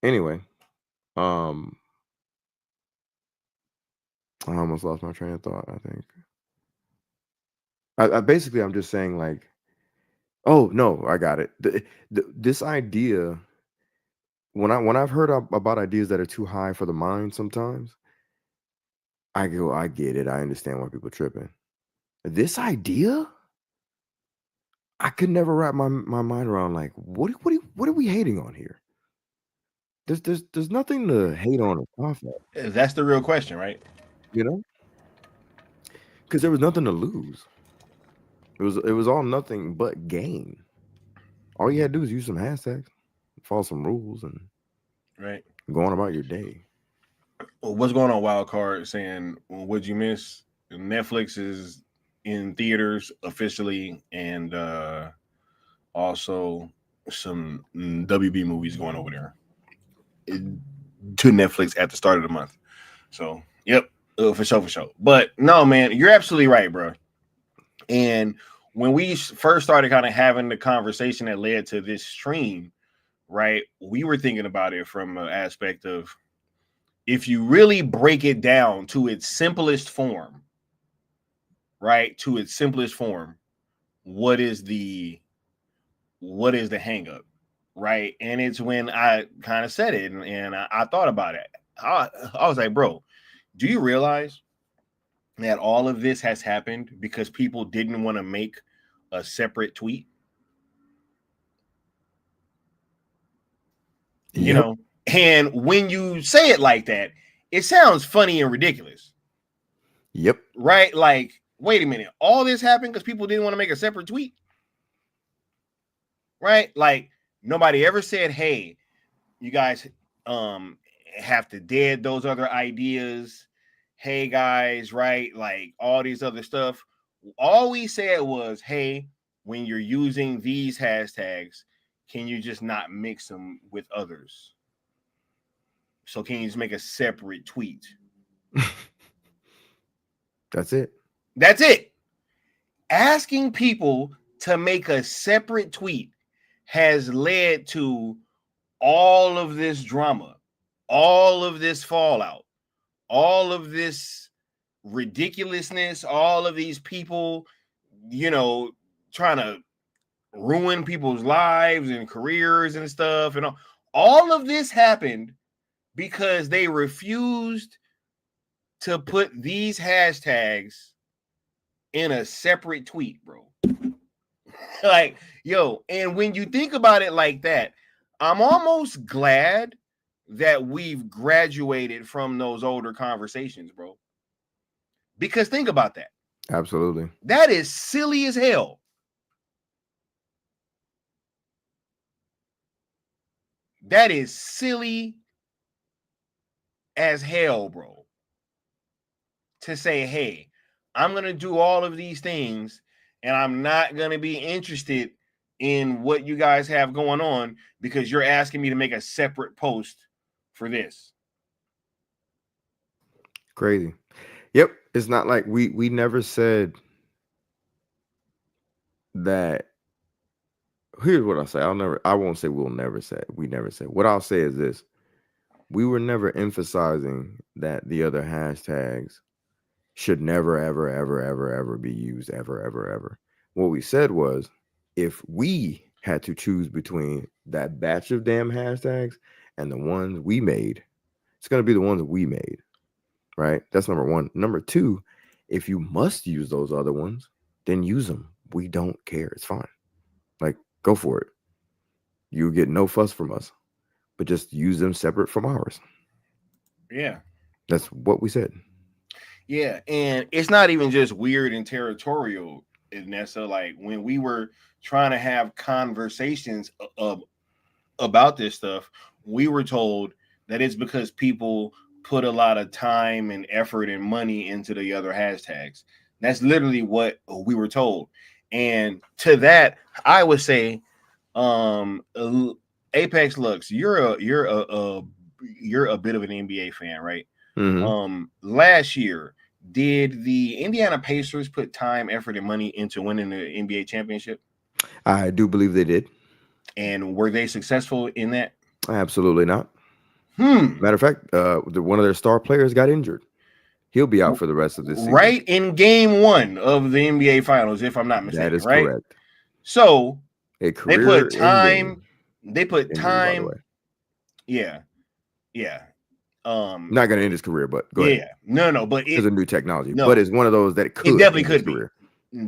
anyway, I almost lost my train of thought, I think. I basically, I'm just saying, like, oh no, I got it. This idea, when I've heard about ideas that are too high for the mind, sometimes I go, I get it. I understand why people are tripping. This idea, I could never wrap my mind around. Like, what are we hating on here? There's nothing to hate on or scoff at, That's the real question, right? you know? Because there was nothing to lose. It was all nothing but gain. All you had to do is use some hashtags, follow some rules, and right. go on about your day. Well, what's going on, Wildcard? Saying, well, what'd you miss? Netflix is in theaters officially, and also some WB movies going over there to Netflix at the start of the month. So, yep, for sure. But no, man, you're absolutely right, bro. And when we first started kind of having the conversation that led to this stream, right, we were thinking about it from an aspect of, if you really break it down to its simplest form, right, to its simplest form, what is the hang up, right? And it's when I kind of said it, and I thought about it. I was like, bro, do you realize that all of this has happened because people didn't want to make a separate tweet? Yep. You know, and when you say it like that, it sounds funny and ridiculous. Yep. Right? Like, wait a minute. All this happened because people didn't want to make a separate tweet? Right? Like, nobody ever said, hey, you guys have to dead those other ideas. Hey, guys, right? Like, all these other stuff. All we said was, hey, when you're using these hashtags, can you just not mix them with others? So can you just make a separate tweet? That's it. That's it. Asking people to make a separate tweet has led to all of this drama, all of this fallout, all of this ridiculousness, all of these people, you know, trying to ruin people's lives and careers and stuff. And all of this happened because they refused to put these hashtags in a separate tweet, bro. Like, yo, and when you think about it like that, I'm almost glad that we've graduated from those older conversations, bro. Because think about that. Absolutely. That is silly as hell. That is silly as hell, bro. To say, hey, I'm going to do all of these things and I'm not going to be interested in what you guys have going on because you're asking me to make a separate post for this. Crazy. Yep. It's not like we never said that. Here's what I'll say. I won't say we'll never say. We never said. What I'll say is this. We were never emphasizing that the other hashtags should never, ever, ever, ever, ever be used ever, ever, ever. What we said was, if we had to choose between that batch of damn hashtags and the ones we made, it's going to be the ones we made, right? That's number one. Number two, if you must use those other ones, then use them. We don't care. It's fine. Like, go for it. You get no fuss from us, but just use them separate from ours. Yeah. That's what we said. Yeah, and it's not even just weird and territorial, Nessa. Like, when we were trying to have conversations about this stuff, we were told that it's because people put a lot of time and effort and money into the other hashtags. That's literally what we were told. And to that, I would say, Apex Lux, you're a bit of an NBA fan, right? Mm-hmm. Last year, did the Indiana Pacers put time, effort, and money into winning the NBA championship? I do believe they did. And were they successful in that? Absolutely not. Matter of fact, one of their star players got injured. He'll be out for the rest of this season. Right in game one of the NBA Finals, if I'm not mistaken. That is right? correct. So they put time. They put time. By the way. Yeah. Not gonna end his career, but go ahead. No, but it's a new technology. But it's one of those that could. It definitely could be.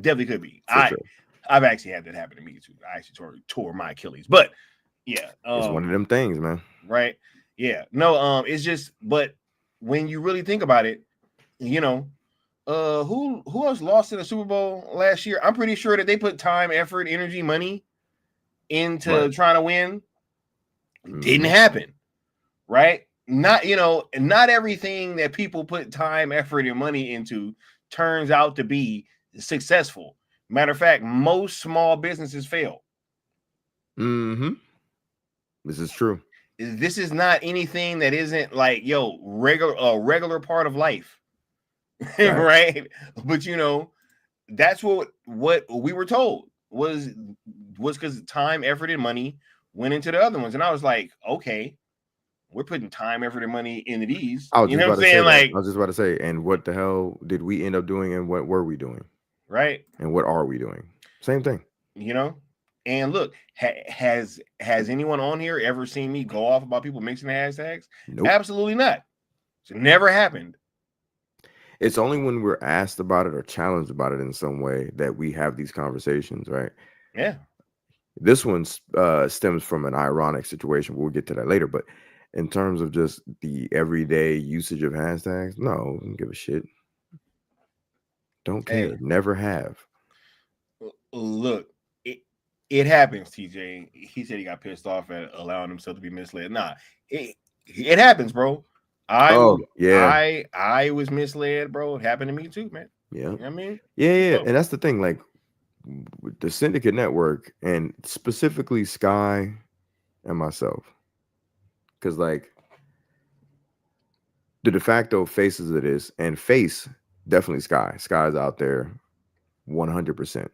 Definitely could be. I've actually had that happen to me too. I actually tore my Achilles, but yeah, it's one of them things, man. Right? Yeah. No. It's just, but when you really think about it, you know, who else lost in the Super Bowl last year? I'm pretty sure that they put time, effort, energy, money into trying to win. Didn't happen, right? Not not everything that people put time, effort, and money into turns out to be successful. Matter of fact, most small businesses fail. This is true. This is not anything that isn't like regular part of life. Right? But that's what we were told was because time, effort, and money went into the other ones. And I was like, okay, we're putting time, effort, and money into these. I was You just know about what to I'm say saying? that. Like, I was just about to say, and what the hell did we end up doing, and what were we doing? right. And what are we doing? Same thing. And look, has anyone on here ever seen me go off about people mixing the hashtags? Nope. Absolutely not. It never happened. It's only when we're asked about it or challenged about it in some way that we have these conversations, right? Yeah. This one stems from an ironic situation. We'll get to that later. But in terms of just the everyday usage of hashtags, no, don't give a shit. Don't care. Hey. Never have. Look, it happens, TJ. He said he got pissed off at allowing himself to be misled. Nah, it happens, bro. I was misled, bro. It happened to me too, man. Yeah. You know what I mean? Yeah. And that's the thing, like with the Syndicate Network and specifically Sky and myself. Because like the de facto faces of this, and face definitely Sky. Sky's out there 100%.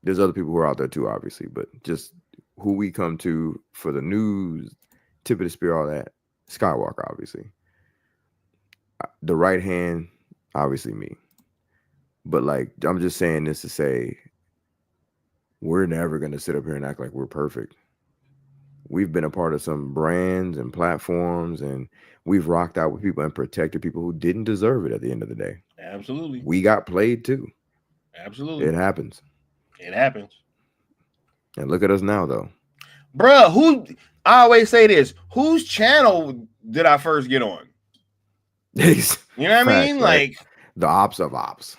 There's other people who are out there too, obviously, but just who we come to for the news, tip of the spear, all that, Skywalker, obviously. The right hand, obviously me. But like, I'm just saying this to say, we're never going to sit up here and act like we're perfect. We've been a part of some brands and platforms, and we've rocked out with people and protected people who didn't deserve it at the end of the day. Absolutely. We got played too. Absolutely. It happens. It happens. And look at us now, though. Bruh, I always say this, whose channel did I first get on? You know what I mean? Right? Like the ops of ops.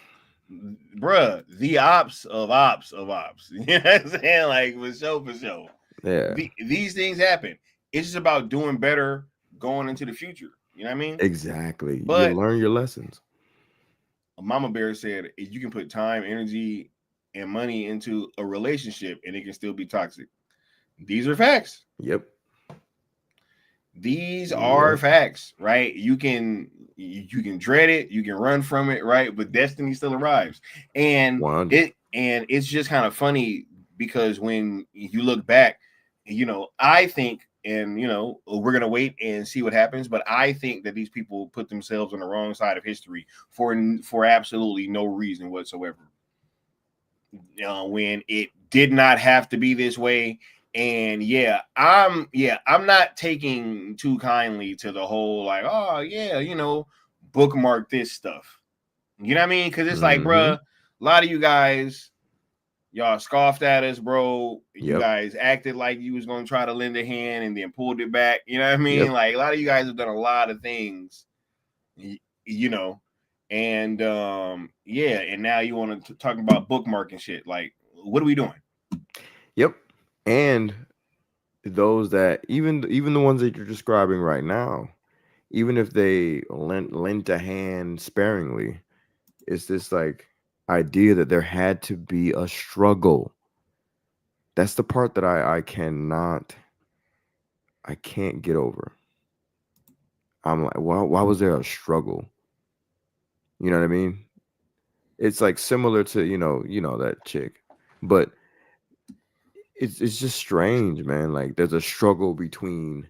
Bruh, the ops of ops of ops. You know what I'm saying? Like, for sure. Yeah. These things happen. It's just about doing better going into the future. You know what I mean? Exactly. But you learn your lessons. Mama Bear said you can put time, energy, and money into a relationship and it can still be toxic. These are facts. Yep. These are facts, right? You can dread it, you can run from it, right? But destiny still arrives. And 100. It's just kind of funny because when you look back, I think, and we're gonna wait and see what happens, but I think that these people put themselves on the wrong side of history for absolutely no reason whatsoever. When it did not have to be this way. And I'm not taking too kindly to the whole like, oh yeah, bookmark this stuff. You know what I mean? Because it's like, bruh, a lot of you guys, y'all scoffed at us, bro. You guys acted like you was gonna try to lend a hand and then pulled it back. You know what I mean? Like a lot of you guys have done a lot of things, and and now you want to talk about bookmarking shit. Like, what are we doing? Yep. And those that even the ones that you're describing right now, even if they lent a hand sparingly, it's this like idea that there had to be a struggle. That's the part that I can't get over. I'm like, why was there a struggle? You know what I mean? It's like similar to that chick, but it's just strange, man. Like there's a struggle between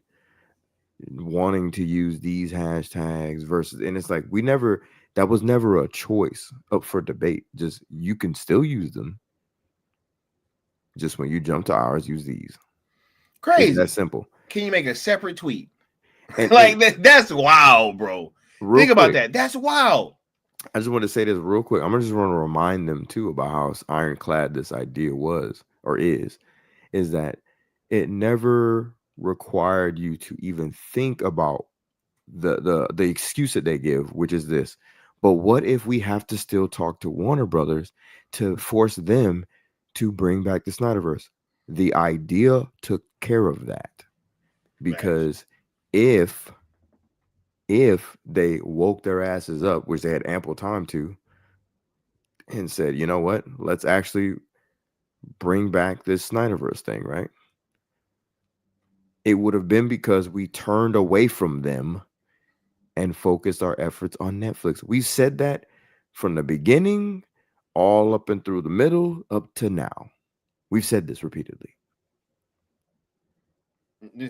wanting to use these hashtags versus, and it's like that was never a choice up for debate. Just you can still use them. Just when you jump to ours, use these. Crazy. It's that simple. Can you make a separate tweet? That's wild, bro. Think about that. That's wild. I just want to say this real quick. I'm just want to remind them too about how ironclad this idea was or is that it never required you to even think about the excuse that they give, which is this. But what if we have to still talk to Warner Brothers to force them to bring back the Snyderverse? The idea took care of that, because if they woke their asses up, which they had ample time to, and said, you know what, let's actually bring back this Snyderverse thing, right? It would have been because we turned away from them and focused our efforts on Netflix. We said that from the beginning, all up and through the middle, up to now. We've said this repeatedly.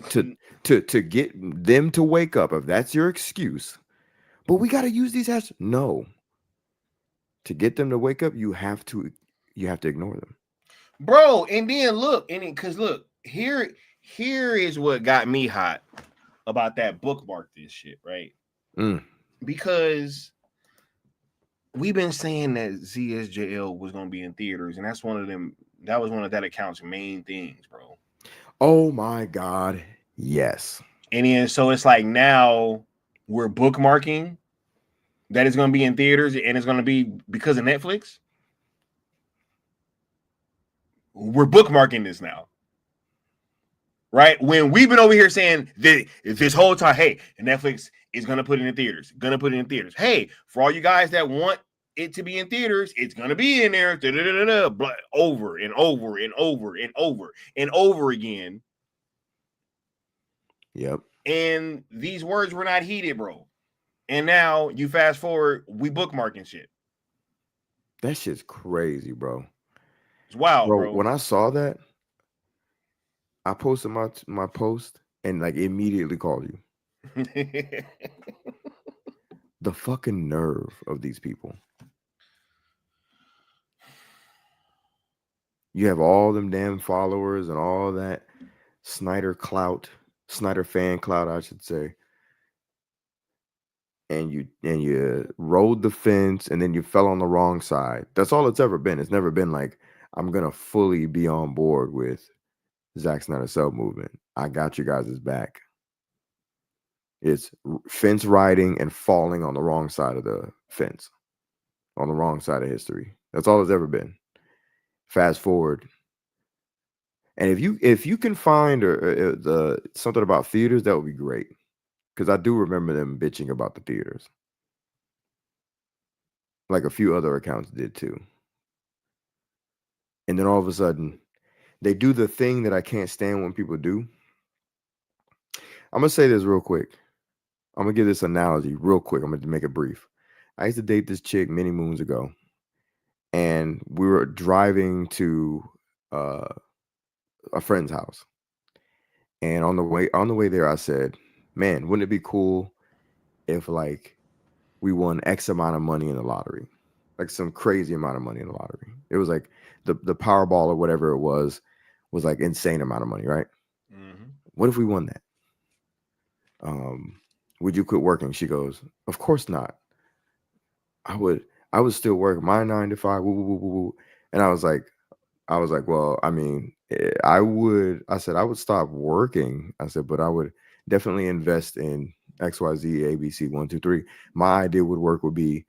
To get them to wake up, if that's your excuse, but we got to use these hashtags. No. To get them to wake up, you have to ignore them. Bro, and then look, here is what got me hot about that bookmark this shit, right? Because we've been saying that ZSJL was gonna be in theaters, and that was one of that account's main things, bro. Oh my God, yes. And then so it's like now we're bookmarking that it's gonna be in theaters, and it's gonna be because of Netflix. We're bookmarking this now, right? When we've been over here saying this whole time, hey, Netflix is gonna put it in theaters, Hey, for all you guys that want it to be in theaters, it's gonna be in there, over and over and over and over and over again. Yep. And these words were not heeded, bro. And now you fast forward, we bookmarking shit. That shit's crazy, bro. It's wild, bro. When I saw that, I posted my post and like immediately called you. The fucking nerve of these people. You have all them damn followers and all that Snyder fan clout, I should say. And you rode the fence, and then you fell on the wrong side. That's all it's ever been. It's never been like, I'm gonna fully be on board with Zack Snyder's Cell movement. I got you guys' back. It's fence riding and falling on the wrong side of the fence, on the wrong side of history. That's all it's ever been. Fast forward, and if you can find something about theaters, that would be great, because I do remember them bitching about the theaters, like a few other accounts did too. And then all of a sudden, they do the thing that I can't stand when people do. I'm gonna say this real quick. I'm gonna give this analogy real quick. I'm gonna make it brief. I used to date this chick many moons ago, and we were driving to a friend's house. And on the way there, I said, "Man, wouldn't it be cool if like we won X amount of money in the lottery, like some crazy amount of money in the lottery? It was like the Powerball or whatever it was like insane amount of money, right? Mm-hmm. What if we won that? Would you quit working?" She goes, "Of course not. I would still work my 9 to 5. Woo, woo, woo, woo, woo." And I was like, well, I mean, I said I would stop working. I said, but I would definitely invest in XYZ, ABC, 1, 2, 3. My idea would be,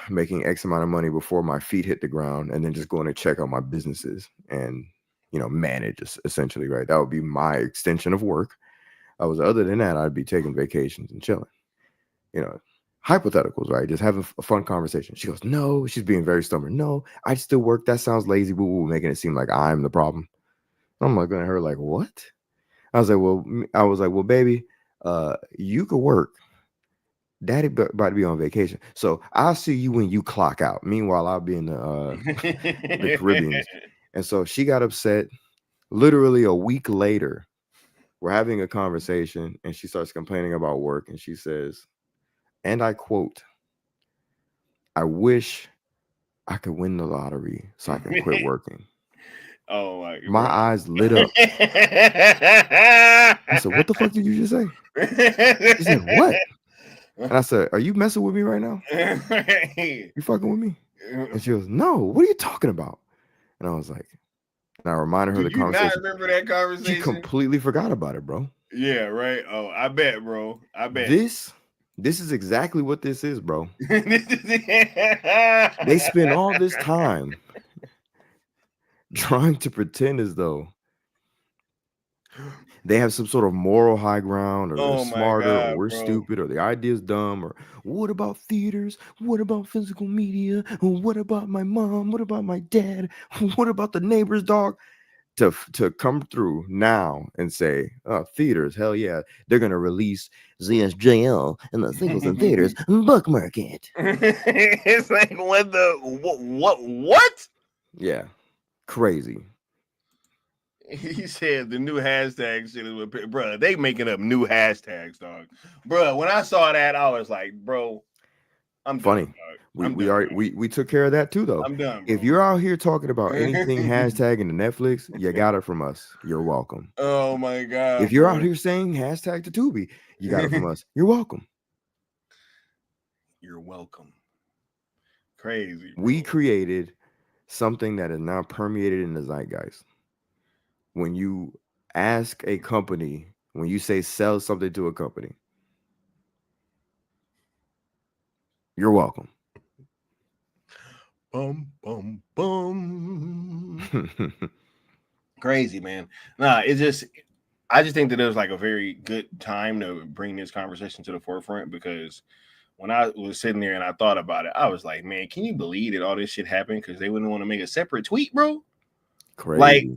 making X amount of money before my feet hit the ground, and then just going to check out my businesses and, manage essentially, right? That would be my extension of work. Other than that, I'd be taking vacations and chilling, hypotheticals, right? Just having a fun conversation. She goes, "No," she's being very stubborn. "No, I still work. That sounds lazy," woo, woo, making it seem like I'm the problem. I'm looking at her like, what? I was like, well, baby, you could work. Daddy about to be on vacation, so I'll see you when you clock out. Meanwhile, I'll be in the Caribbean. And so she got upset. Literally a week later, we're having a conversation, and she starts complaining about work, and she says, and I quote, "I wish I could win the lottery so I can quit working." Oh my God. My eyes lit up. I said, "What the fuck did you just say?" She said, "What?" And I said, "Are you messing with me right now? You fucking with me?" And she goes, "No, what are you talking about?" And I was like, and I reminded her the conversation. Do you not remember that conversation? She completely forgot about it, bro. Yeah, right. Oh, I bet, bro. I bet. This is exactly what this is, bro. They spend all this time trying to pretend as though they have some sort of moral high ground, or they're Oh my smarter, or God, we're bro. stupid, or the idea's dumb, or what about theaters? What about physical media? What about my mom? What about my dad? What about the neighbor's dog? To come through now and say, oh, theaters, hell yeah, they're gonna release ZSJL and the Singles in Theaters book market. It's like what? Yeah, crazy. He said the new hashtag shit is with bro. They making up new hashtags, dog. Bro, when I saw that, I was like, bro, I'm Funny. done, dog. We took care of that too, though. I'm done, bro. If you're out here talking about anything hashtagging to Netflix, you got it from us. You're welcome. Oh my God. If you're bro. out here saying hashtag to Tubi, you got it from us. You're welcome. You're welcome. Crazy. We bro. created something that is now permeated in the zeitgeist. When you ask a company, when you say sell something to a company, you're welcome. Bum bum bum. Crazy, man. Nah, I just think that it was like a very good time to bring this conversation to the forefront, because when I was sitting there and I thought about it, I was like, man, can you believe that all this shit happened because they wouldn't want to make a separate tweet, bro? Crazy. Like,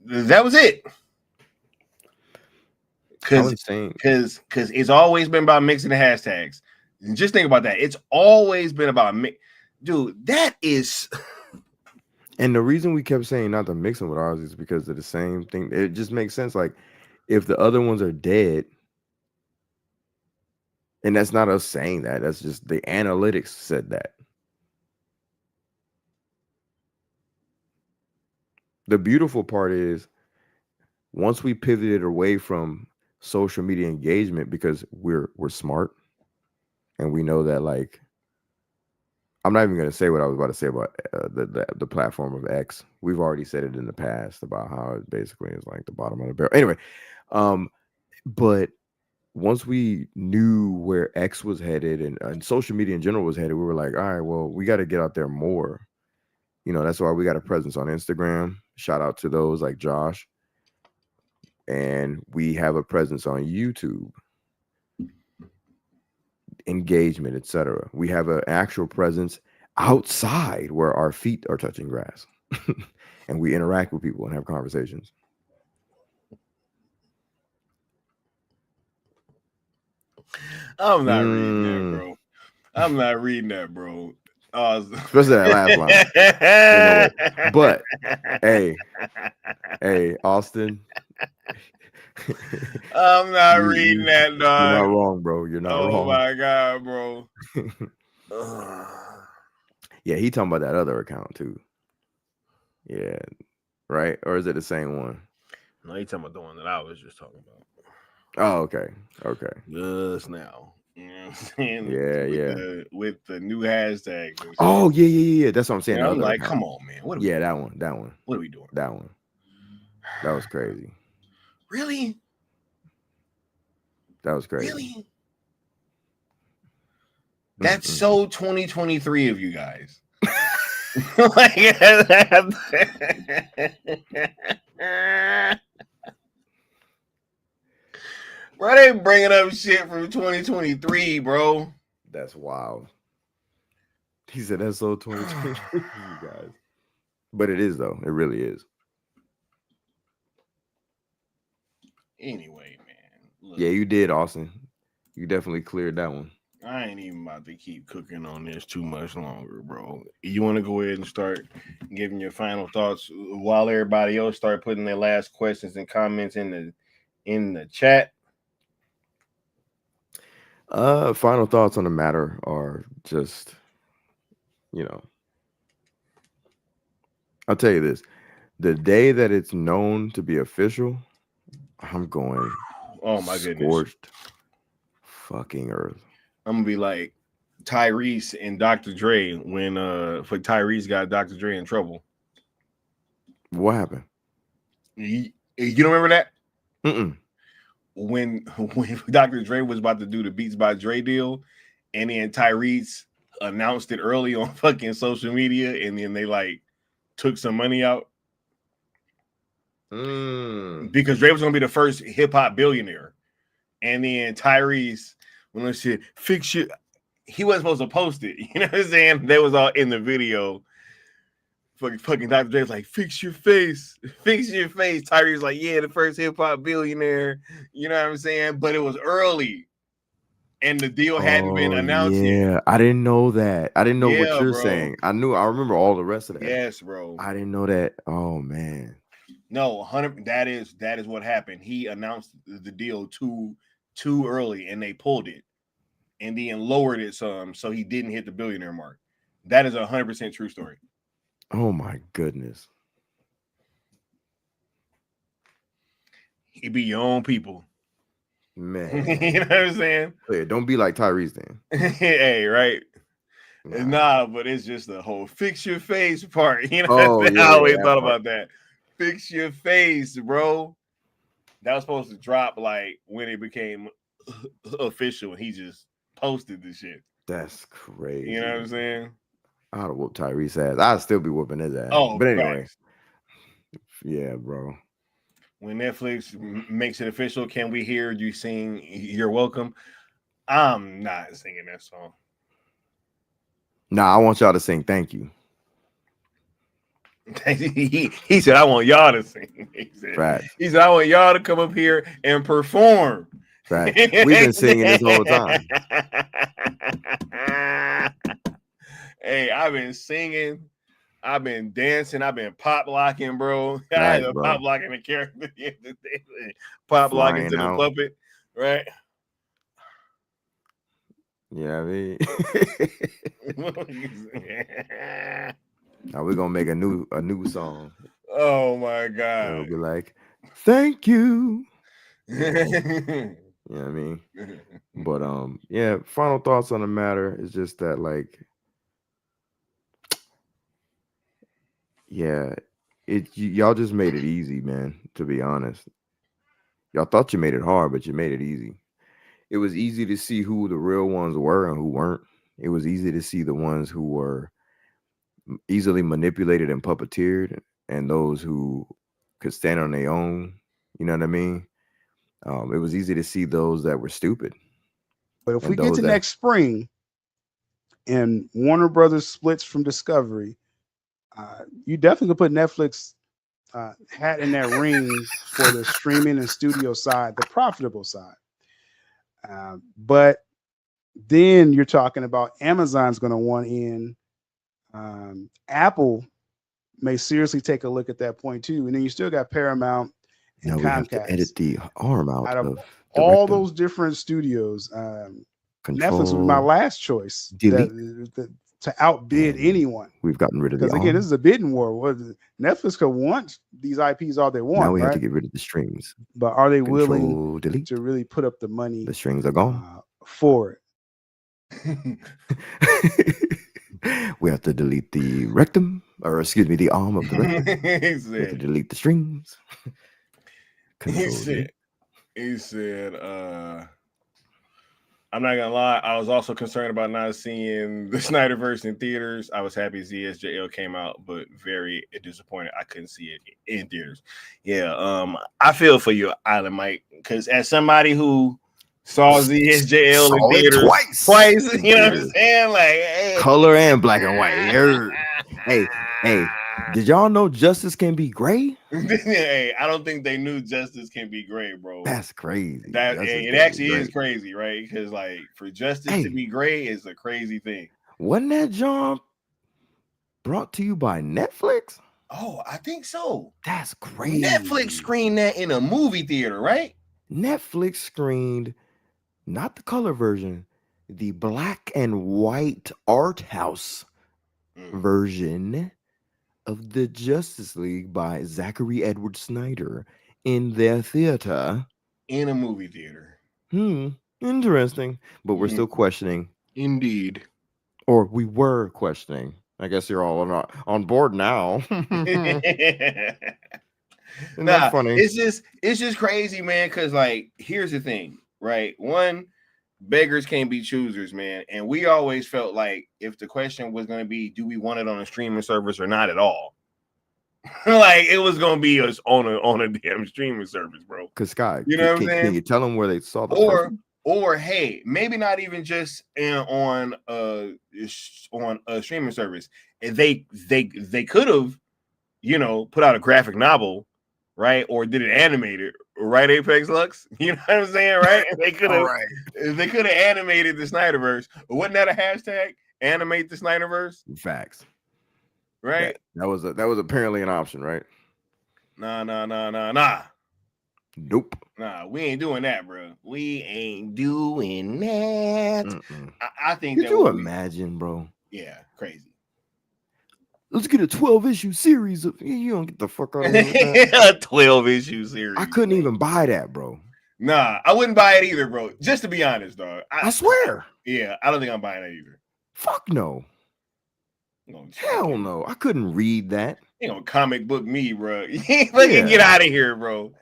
that was it. Because it's always been about mixing the hashtags. And just think about that. It's always been about dude, that is. And the reason we kept saying not to mix them with ours is because of the same thing. It just makes sense. Like, if the other ones are dead, and that's not us saying that, that's just the analytics said that. The beautiful part is, once we pivoted away from social media engagement, because we're smart and we know that, like, I'm not even going to say what I was about to say about the platform of X. We've already said it in the past about how it basically is like the bottom of the barrel. Anyway, but once we knew where X was headed and social media in general was headed, we were like, all right, well, we got to get out there more. You know, that's why we got a presence on Instagram. Shout out to those like Josh. And we have a presence on YouTube. Engagement, etc. We have an actual presence outside where our feet are touching grass. And we interact with people and have conversations. I'm not reading that, bro. I'm not reading that, bro. Especially that last line. But hey, Austin. I'm not reading that, dog. You're not wrong, bro. You're not wrong. Oh my God, bro. Yeah, he talking about that other account too. Yeah, right? Or is it the same one? No, he talking about the one that I was just talking about. Oh, okay. Just now. You know what I'm saying? Yeah. With the new hashtag. Oh, yeah. That's what I'm saying. Yeah, I'm like, come on, man. What are we doing? That one. What are we doing? That one. That was crazy. Really? That was crazy. Really? That's so 2023 of you guys. Bro, they bringing up shit from 2023, bro. That's wild. He said that's so 2023 you guys. But it is, though. It really is. Anyway, man. Look, yeah, you did, Austin. You definitely cleared that one. I ain't even about to keep cooking on this too much longer, bro. You want to go ahead and start giving your final thoughts while everybody else start putting their last questions and comments in the chat? Final thoughts on the matter are just, I'll tell you this. The day that it's known to be official, I'm going, oh my goodness, scorched fucking earth. I'm gonna be like Tyrese and Dr. Dre when for Tyrese got Dr. Dre in trouble. What happened? You don't remember that? when Dr. Dre was about to do the Beats by Dre deal, and then Tyrese announced it early on fucking social media, and then they like took some money out because Dre was gonna be the first hip hop billionaire, and then Tyrese when I said fix your, he wasn't supposed to post it. You know what I'm saying? They was all in the video. Fucking Dr. Dre's like, fix your face. Tyrese like, yeah, the first hip hop billionaire. You know what I'm saying? But it was early, and the deal hadn't been announced yet. I didn't know that. I didn't know what Yeah, you're bro. saying. I remember all the rest of that. Yes, bro. I didn't know that. Oh man. No, 100. That is what happened. He announced the deal too early, and they pulled it, and then lowered it some, so he didn't hit the billionaire mark. That is 100% true story. Oh my goodness. He be your own people. Man. You know what I'm saying? Yeah, don't be like Tyrese then. Hey, right. Nah, but it's just the whole fix your face part. You know, I always thought about that. Fix your face, bro. That was supposed to drop like when it became official, and he just posted the shit. That's crazy. You know what I'm saying? I'd have whooped Tyrese ass. I'd still be whooping his ass. Oh, but anyway. facts. Yeah, bro. When Netflix makes it official, can we hear you sing You're Welcome? I'm not singing that song. Nah, I want y'all to sing Thank You. He said, I want y'all to sing. He said, I want y'all to come up here and perform. Right. We've been singing this whole time. Hey, I've been singing. I've been dancing. I've been pop locking, bro. I had a pop locking the character. Pop locking to the puppet, right? Yeah, I mean. Now we're gonna make a new song. Oh my god! It'll be like, thank you. You know what I mean? But yeah. Final thoughts on the matter is just that, like, yeah, y'all just made it easy, man. To be honest, y'all thought you made it hard, but you made it easy. It was easy to see who the real ones were and who weren't. It was easy to see the ones who were easily manipulated and puppeteered, and those who could stand on their own. You know what I mean? It was easy to see those that were stupid. But if we get to next spring and Warner Brothers splits from Discovery, you definitely put Netflix hat in that ring for the streaming and studio side, the profitable side. But then you're talking about Amazon's going to want in. Apple may seriously take a look at that point too, and then you still got Paramount and Comcast. Have to edit the arm out of all those different studios. Netflix was my last choice to outbid anyone. We've gotten rid of the because again, this is a bidding war. Netflix could want these IPs all they want. Now we have to get rid of the strings. But are they willing to really put up the money? The strings are gone for it. We have to delete the rectum, or excuse me, the arm of the rectum. We have to delete the strings. He said, I'm not gonna lie, I was also concerned about not seeing the Snyderverse in theaters. I was happy ZSJL came out, but very disappointed I couldn't see it in theaters. Yeah, I feel for you, Island Mike, because as somebody who saw ZSJL in theaters twice, you know what I'm saying? Like, hey. Color and black and white. Hey, did y'all know Justice can be gray? Hey, I don't think they knew Justice can be gray, bro. That's crazy. It actually is crazy, right? Because like for Justice to be gray is a crazy thing. Wasn't that John brought to you by Netflix? Oh, I think so. That's crazy. Netflix screened that in a movie theater, right? Netflix screened not the color version, the black and white art house version of the Justice League by Zachary Edward Snyder in their theater. In a movie theater. Interesting. But we're still questioning. Indeed. Or we were questioning. I guess you're all on board now. Nah, funny? it's just crazy, man. Because like, here's the thing, right? One, beggars can't be choosers, man. And we always felt like if the question was going to be, do we want it on a streaming service or not at all? Like it was going to be us on a damn streaming service, bro. Because Sky, you know what I'm saying? Can you tell them where they saw the first one? Or hey, maybe not even just on a streaming service. They could have, put out a graphic novel, right? Or did it animated, right? Apex Lux, you know what I'm saying, right? They could have animated the Snyderverse. Wasn't that a hashtag? Animate the Snyderverse. Facts, right? That was apparently an option, right? Nah. Nope. Nah, we ain't doing that, bro. We ain't doing that. I think. Could you imagine, bro? Yeah, crazy. Let's get a 12-issue series of. You don't get the fuck out of here. A 12-issue series. I couldn't even buy that, bro. Nah, I wouldn't buy it either, bro. Just to be honest, dog. I swear. Yeah, I don't think I'm buying that either. Fuck no. Hell no. I couldn't read that. Comic book me, bro. You ain't fucking get out of here, bro.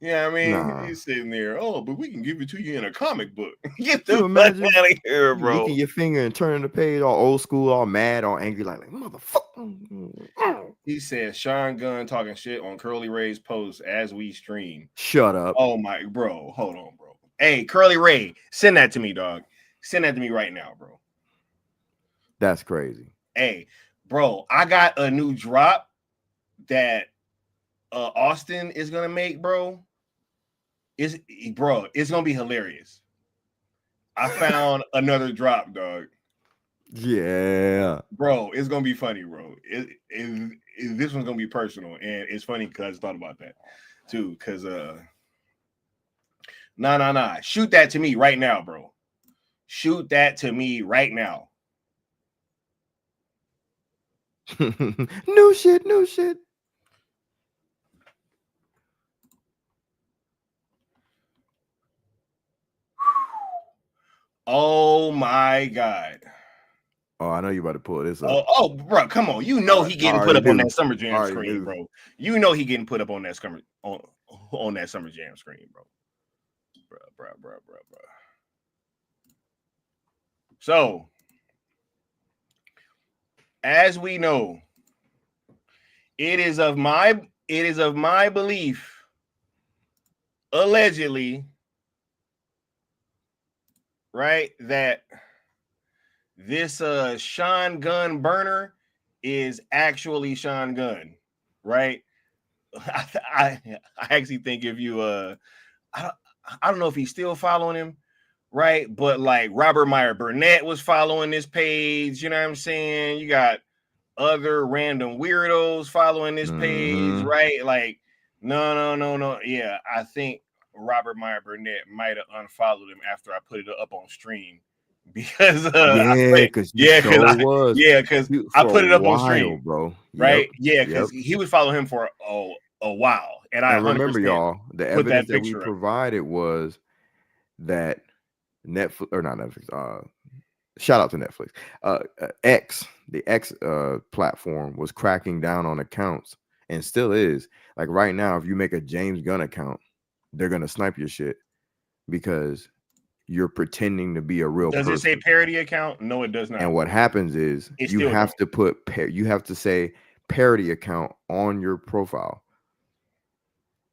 Yeah, I mean, you're sitting there. Oh, but we can give it to you in a comic book. Get the fuck out of here, bro. Licking your finger and turning the page, all old school, all mad, all angry, like motherfucker. He said Sean Gunn talking shit on Curly Ray's post as we stream. Shut up. Oh my, bro. Hold on, bro. Hey, Curly Ray, send that to me, dog. Send that to me right now, bro. That's crazy. Hey, bro, I got a new drop that Austin is gonna make, bro. It's gonna be hilarious. I found another drop, dog. Yeah, bro, it's gonna be funny, bro. This one's gonna be personal, and it's funny because I thought about that too. Because nah, shoot that to me right now, bro. Shoot that to me right now. No shit. Oh my god. Oh, I know you about to pull this up. Oh, bro, come on. He getting put up on that Summer Jam screen, bro. You know he getting put up on that Summer Jam screen, bro. Bro. So, as we know, it is of my belief, allegedly, right, that this Sean Gunn burner is actually Sean Gunn, right? I actually think if you I don't know if he's still following him, right? But like Robert Meyer Burnett was following this page, you know what I'm saying? You got other random weirdos following this page, right? Like, no. Yeah, I think Robert Meyer Burnett might have unfollowed him after I put it up on stream because I put it up on stream, bro. Right? Yeah, because he would follow him for a while, and I remember, y'all. The evidence that we provided was that Netflix or not Netflix. Shout out to Netflix. The X platform was cracking down on accounts and still is. Like right now, if you make a James Gunn account, they're gonna snipe your shit because you're pretending to be a real person. Does it say parody account? No, it does not. And what happens is you have to say parody account on your profile.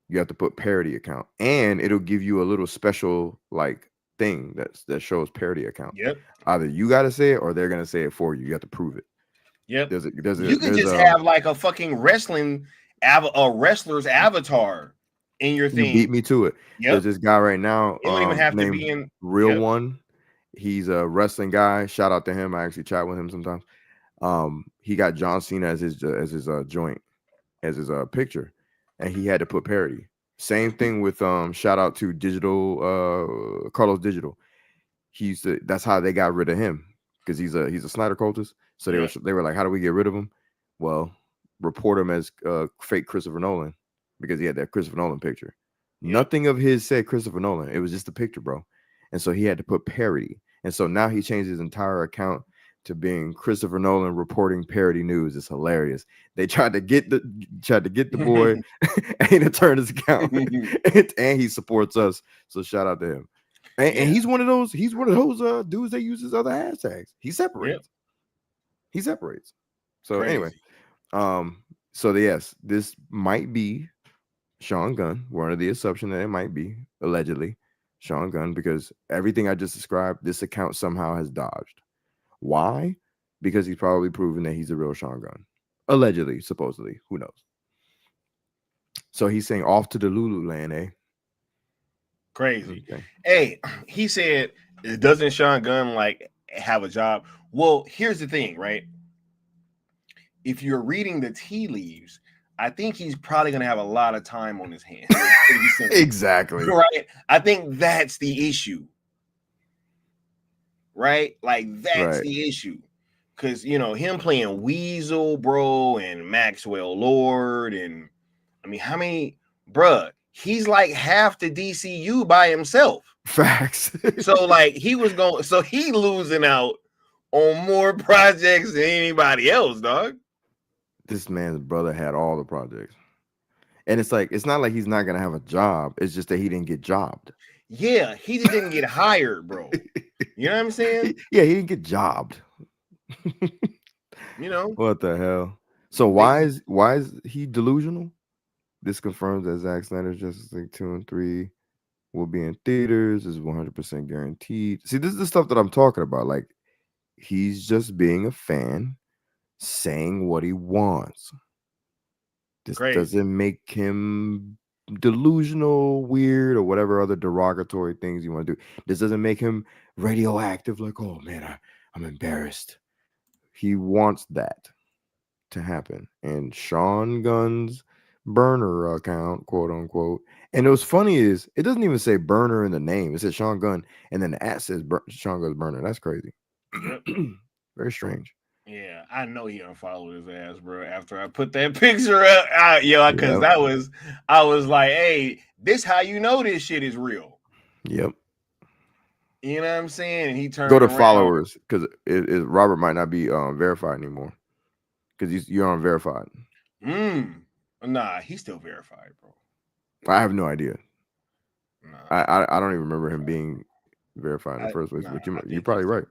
You have to put parody account, and it'll give you a little special like thing that shows parody account. Yep. Either you got to say it or they're gonna say it for you. You have to prove it. Yep. You can just have like a fucking wrestler's avatar in your thing. You beat me to it. Yep. There's this guy right now. You don't even have to be in Real One. He's a wrestling guy. Shout out to him. I actually chat with him sometimes. He got John Cena as his joint, as his picture, and he had to put parody. Same thing with shout out to Digital, Carlos Digital. That's how they got rid of him, because he's a Snyder cultist. So they were like, how do we get rid of him? Well, report him as fake Christopher Nolan, because he had that Christopher Nolan picture. Nothing of his said Christopher Nolan. It was just a picture, bro. And so he had to put parody. And so now he changed his entire account to being Christopher Nolan reporting parody news is hilarious. They tried to get the boy and to turn his account, and he supports us. So shout out to him. And he's one of those dudes that uses other hashtags. He separates. Yep. He separates. So Crazy. Anyway, yes, this might be Sean Gunn. We're under the assumption that it might be allegedly Sean Gunn, because everything I just described, this account somehow has dodged. Why? Because he's probably proven that he's the real Sean Gunn. Allegedly, supposedly. Who knows? So he's saying off to the Lululand, eh? Crazy. Okay. Hey, he said, doesn't Sean Gunn like have a job? Well, here's the thing, right? If you're reading the tea leaves, I think he's probably going to have a lot of time on his hands. Exactly. Right? I think that's the issue. Right? Like, that's the issue. Because, you know, him playing Weasel, bro, and Maxwell Lord, and, I mean, how many, bruh, he's like half the DCU by himself. Facts. So, like, he losing out on more projects than anybody else, dog. This man's brother had all the projects. And it's like, it's not like he's not going to have a job. It's just that he didn't get jobbed. Yeah, he just didn't get hired, bro. You know what I'm saying? Yeah, he didn't get jobbed. You know? What the hell? So why is he delusional? This confirms that Zack Snyder's Justice League 2 and 3 will be in theaters. Is 100% guaranteed. See, this is the stuff that I'm talking about. Like, he's just being a fan, saying what he wants. This doesn't make him delusional, weird, or whatever other derogatory things you want to do. This doesn't make him radioactive, like, oh man, I'm embarrassed. He wants that to happen. And Sean Gunn's burner account, quote unquote. And what's funny is it doesn't even say burner in the name. It says Sean Gunn, and then the at says Sean Gunn's burner. That's crazy. Very strange. Yeah, I know he unfollowed his ass, bro. After I put that picture out, because I was like, hey, this how you know this shit is real. Yep. You know what I'm saying? And he turned go to around. Followers, because Robert might not be verified anymore, because you're unverified. Nah, he's still verified, bro. I have no idea. Nah. I don't even remember him being verified in the first place. But you're probably right.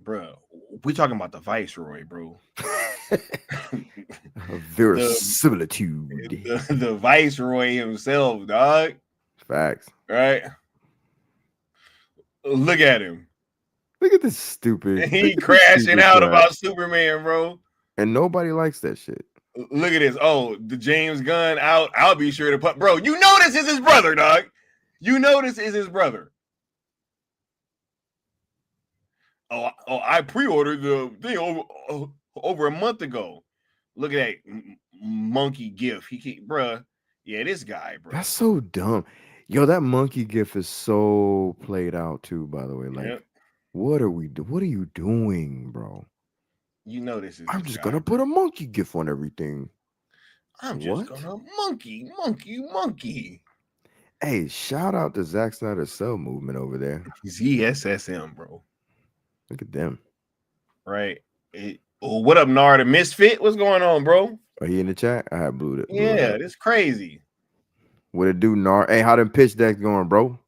Bro, we talking about the Viceroy, bro. Verisimilitude. The Viceroy himself, dog. Facts. Right? Look at him. Look at this stupid. He crashing out about Superman, bro. And nobody likes that shit. Look at this. Oh, the James Gunn out. I'll be sure to put. Bro, you know this is his brother, dog. You know this is his brother. Oh, I pre-ordered the thing over a month ago. Look at that monkey gif. Bruh. Yeah, this guy, bro. That's so dumb. Yo, that monkey gif is so played out too, by the way. Like, what are you doing, bro? You know this is. I'm just gonna put a monkey gif on everything. I'm just gonna monkey. Hey, shout out to Zack Snyder's Cell movement over there. ZSSM, bro. Look at them. Right. What up, Nar the Misfit? What's going on, bro? Are he in the chat? I have blew it. Yeah, this crazy. What it do, Nar? Hey, how them pitch decks going, bro?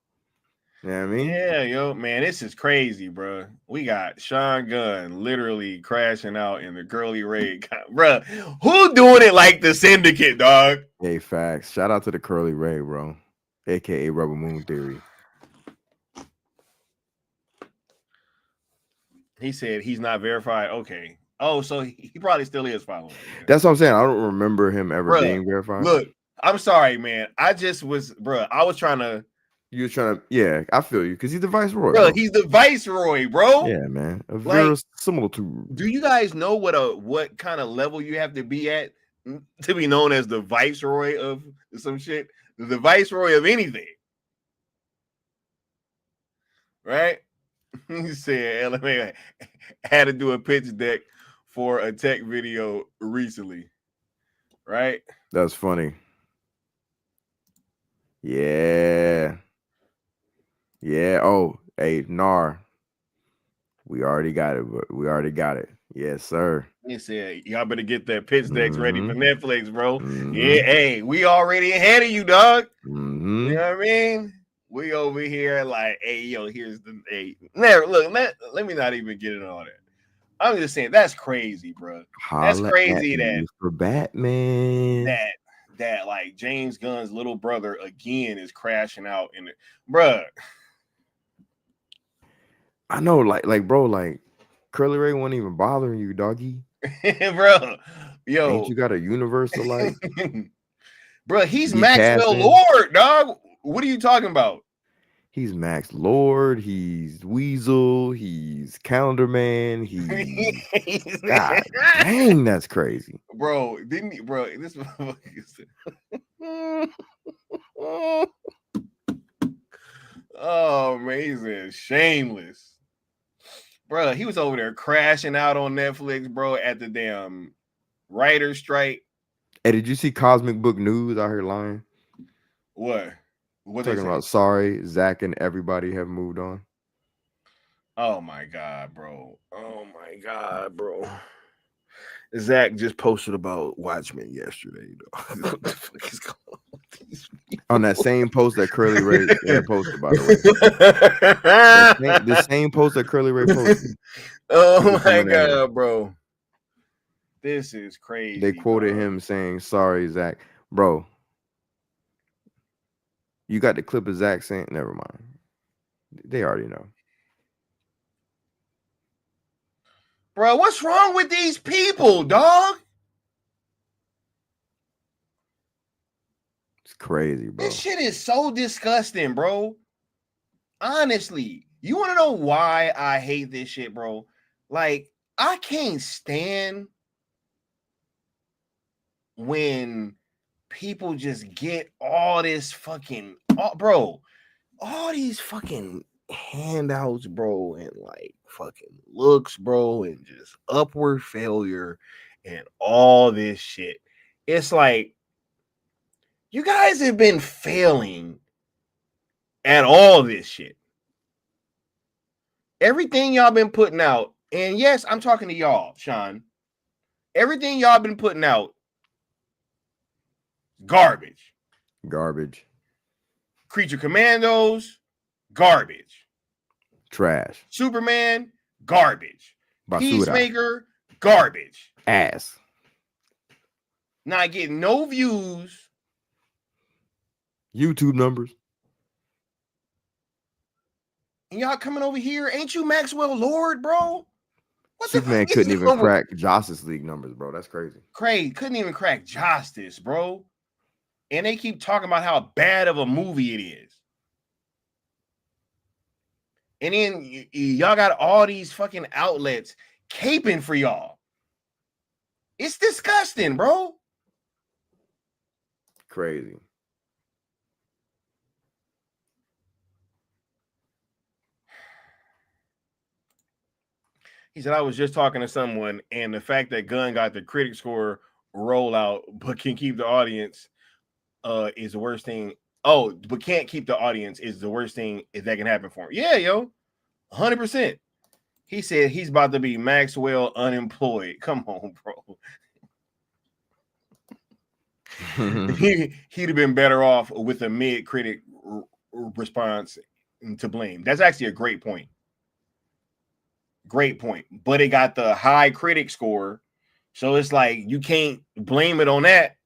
You know what I mean? Yeah, yo, man, this is crazy, bro. We got Sean Gunn literally crashing out in the Curly Ray. Bro, who doing it like the Syndicate, dog? Hey, facts. Shout out to the Curly Ray, bro. AKA Rubber Moon Theory. He said he's not verified. Okay. Oh, so he probably still is following. That's what I'm saying. I don't remember him ever being verified. Look, I'm sorry, man. I was trying to. You were trying to, yeah, I feel you, because he's the Viceroy. Bro, he's the Viceroy, bro. Yeah, man. A verisimilitude. Do you guys know what kind of level you have to be at to be known as the Viceroy of some shit? The Viceroy of anything. Right? He said LMA had to do a pitch deck for a tech video recently. Right? That's funny. Yeah. Yeah. Oh, hey, Nar. We already got it. We already got it. Yes, sir. He said, y'all better get that pitch decks ready for Netflix, bro. Yeah, hey, we already ahead of you, dog. You know what I mean? We over here like, hey, yo, here's the Never look, let me not even get into all that. I'm just saying that's crazy, bro. That's crazy that for Batman. That like James Gunn's little brother again is crashing out in it, bro. I know, like, bro, like Curly Ray wasn't even bothering you, doggy. Bro, yo, ain't you got a universe to like? Bro, he's Maxwell Lord, dog. What are you talking about? He's Max Lord. He's Weasel. He's Calendar Man. He's God dang, that's crazy, bro. Didn't he, bro? This oh, amazing, shameless, bro. He was over there crashing out on Netflix, bro, at the damn writer's strike. Hey, did you see Cosmic Book News out here lying? What talking about? Sorry, Zach and everybody have moved on. Oh my god, bro. Oh my god, bro. Zach just posted about Watchmen yesterday. What the fuck is going on with these people? On that same post that Curly Ray posted, by the way. The same post that Curly Ray posted. Oh my god, bro. This is crazy. They quoted him saying, "Sorry, Zach." Bro, you got the clip of Zach saying, never mind. They already know. Bro, what's wrong with these people, dog? It's crazy, bro. This shit is so disgusting, bro. Honestly, you want to know why I hate this shit, bro? Like, I can't stand when people just get all this fucking, bro, all these fucking handouts, bro, and like fucking looks, bro, and just upward failure and all this shit. It's like, you guys have been failing at all this shit. Everything y'all been putting out, and yes, I'm talking to y'all, Sean. Everything y'all been putting out, garbage. Creature Commandos, garbage. Trash. Superman, garbage. Basura. Peacemaker, garbage. Ass. Not getting no views. YouTube numbers. And y'all coming over here, ain't you Maxwell Lord, bro? What Superman couldn't even crack Justice League numbers, bro. That's crazy. Craig couldn't even crack Justice, bro. And they keep talking about how bad of a movie it is. And then y'all got all these fucking outlets caping for y'all. It's disgusting, bro. Crazy. He said, I was just talking to someone, and the fact that Gunn got the critic score rollout, but can keep the audience is the worst thing. Oh, but can't keep the audience is the worst thing that can happen for him. Yeah, yo, 100%. He said he's about to be Maxwell unemployed. Come on, bro. He'd have been better off with a mid-critic response to blame. That's actually a great point. Great point. But it got the high critic score. So it's like you can't blame it on that.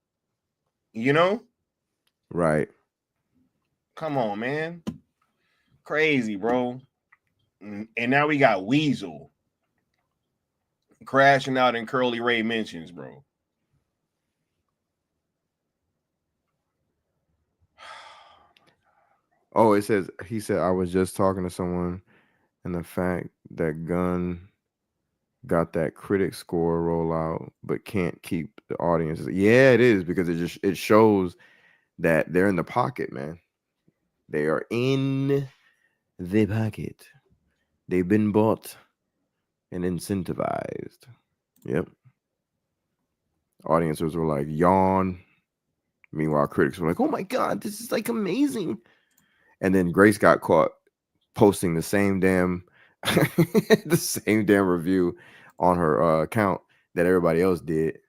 You know? Right. Come on, man. Crazy, bro. And now we got Weasel crashing out in Curly Ray mentions, bro. Oh, he said, I was just talking to someone, and the fact that Gunn got that critic score rollout, but can't keep the audience. Yeah, it is, because it shows that they're in the pocket, man. They are in the pocket. They've been bought and incentivized. Yep. Audiences were like, yawn. Meanwhile, critics were like, oh my God, this is like amazing. And then Grace got caught posting the same damn The same damn review on her account that everybody else did.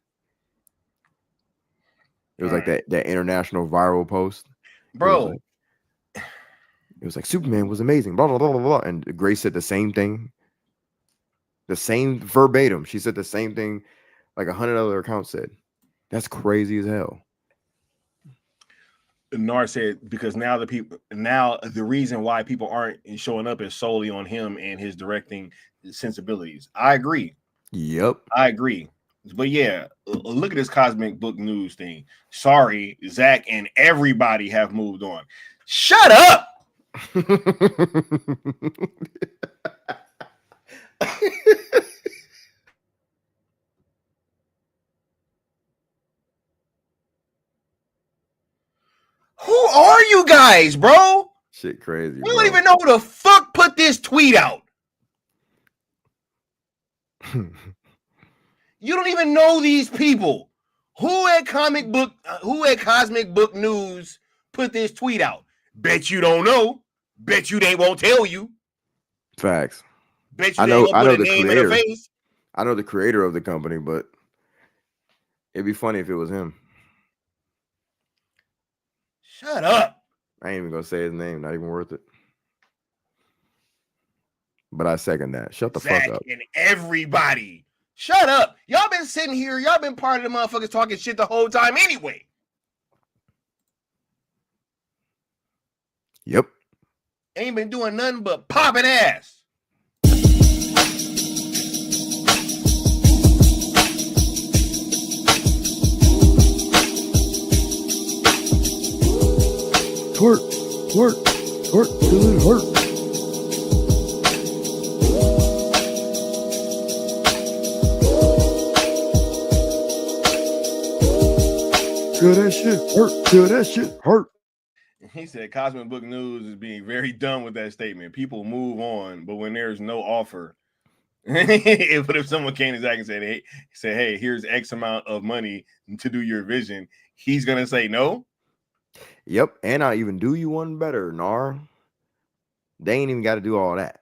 It was like that international viral post. Bro. It was like Superman was amazing, blah, blah, blah, blah, blah. And Grace said the same thing. The same verbatim. She said the same thing like 100 other accounts said. That's crazy as hell. Nar said because now the reason why people aren't showing up is solely on him and his directing sensibilities. I agree. Yep. I agree. But yeah, look at this Cosmic Book News thing. Sorry, Zach and everybody have moved on. Shut up. Who are you guys, bro? Shit crazy. You don't even know who the fuck put this tweet out. You don't even know these people. Who at Cosmic Book News put this tweet out? Bet you don't know. Bet you they won't tell you. Facts. Bet you I know the creator. I know the creator of the company, but it'd be funny if it was him. Shut up. I ain't even gonna say his name. Not even worth it. But I second that. Shut the fuck up. And everybody. Shut up. Y'all been sitting here. Y'all been part of the motherfuckers talking shit the whole time anyway. Yep. Ain't been doing nothing but popping ass. Twerk, twerk, twerk till it hurt. Till that shit hurt. Till that shit hurt. He said Cosmic Book News is being very dumb with that statement. People move on, but when there's no offer, but if someone came to Zach and said, hey, here's X amount of money to do your vision, he's gonna say no. Yep, and I'll even do you one better, Nar. They ain't even got to do all that.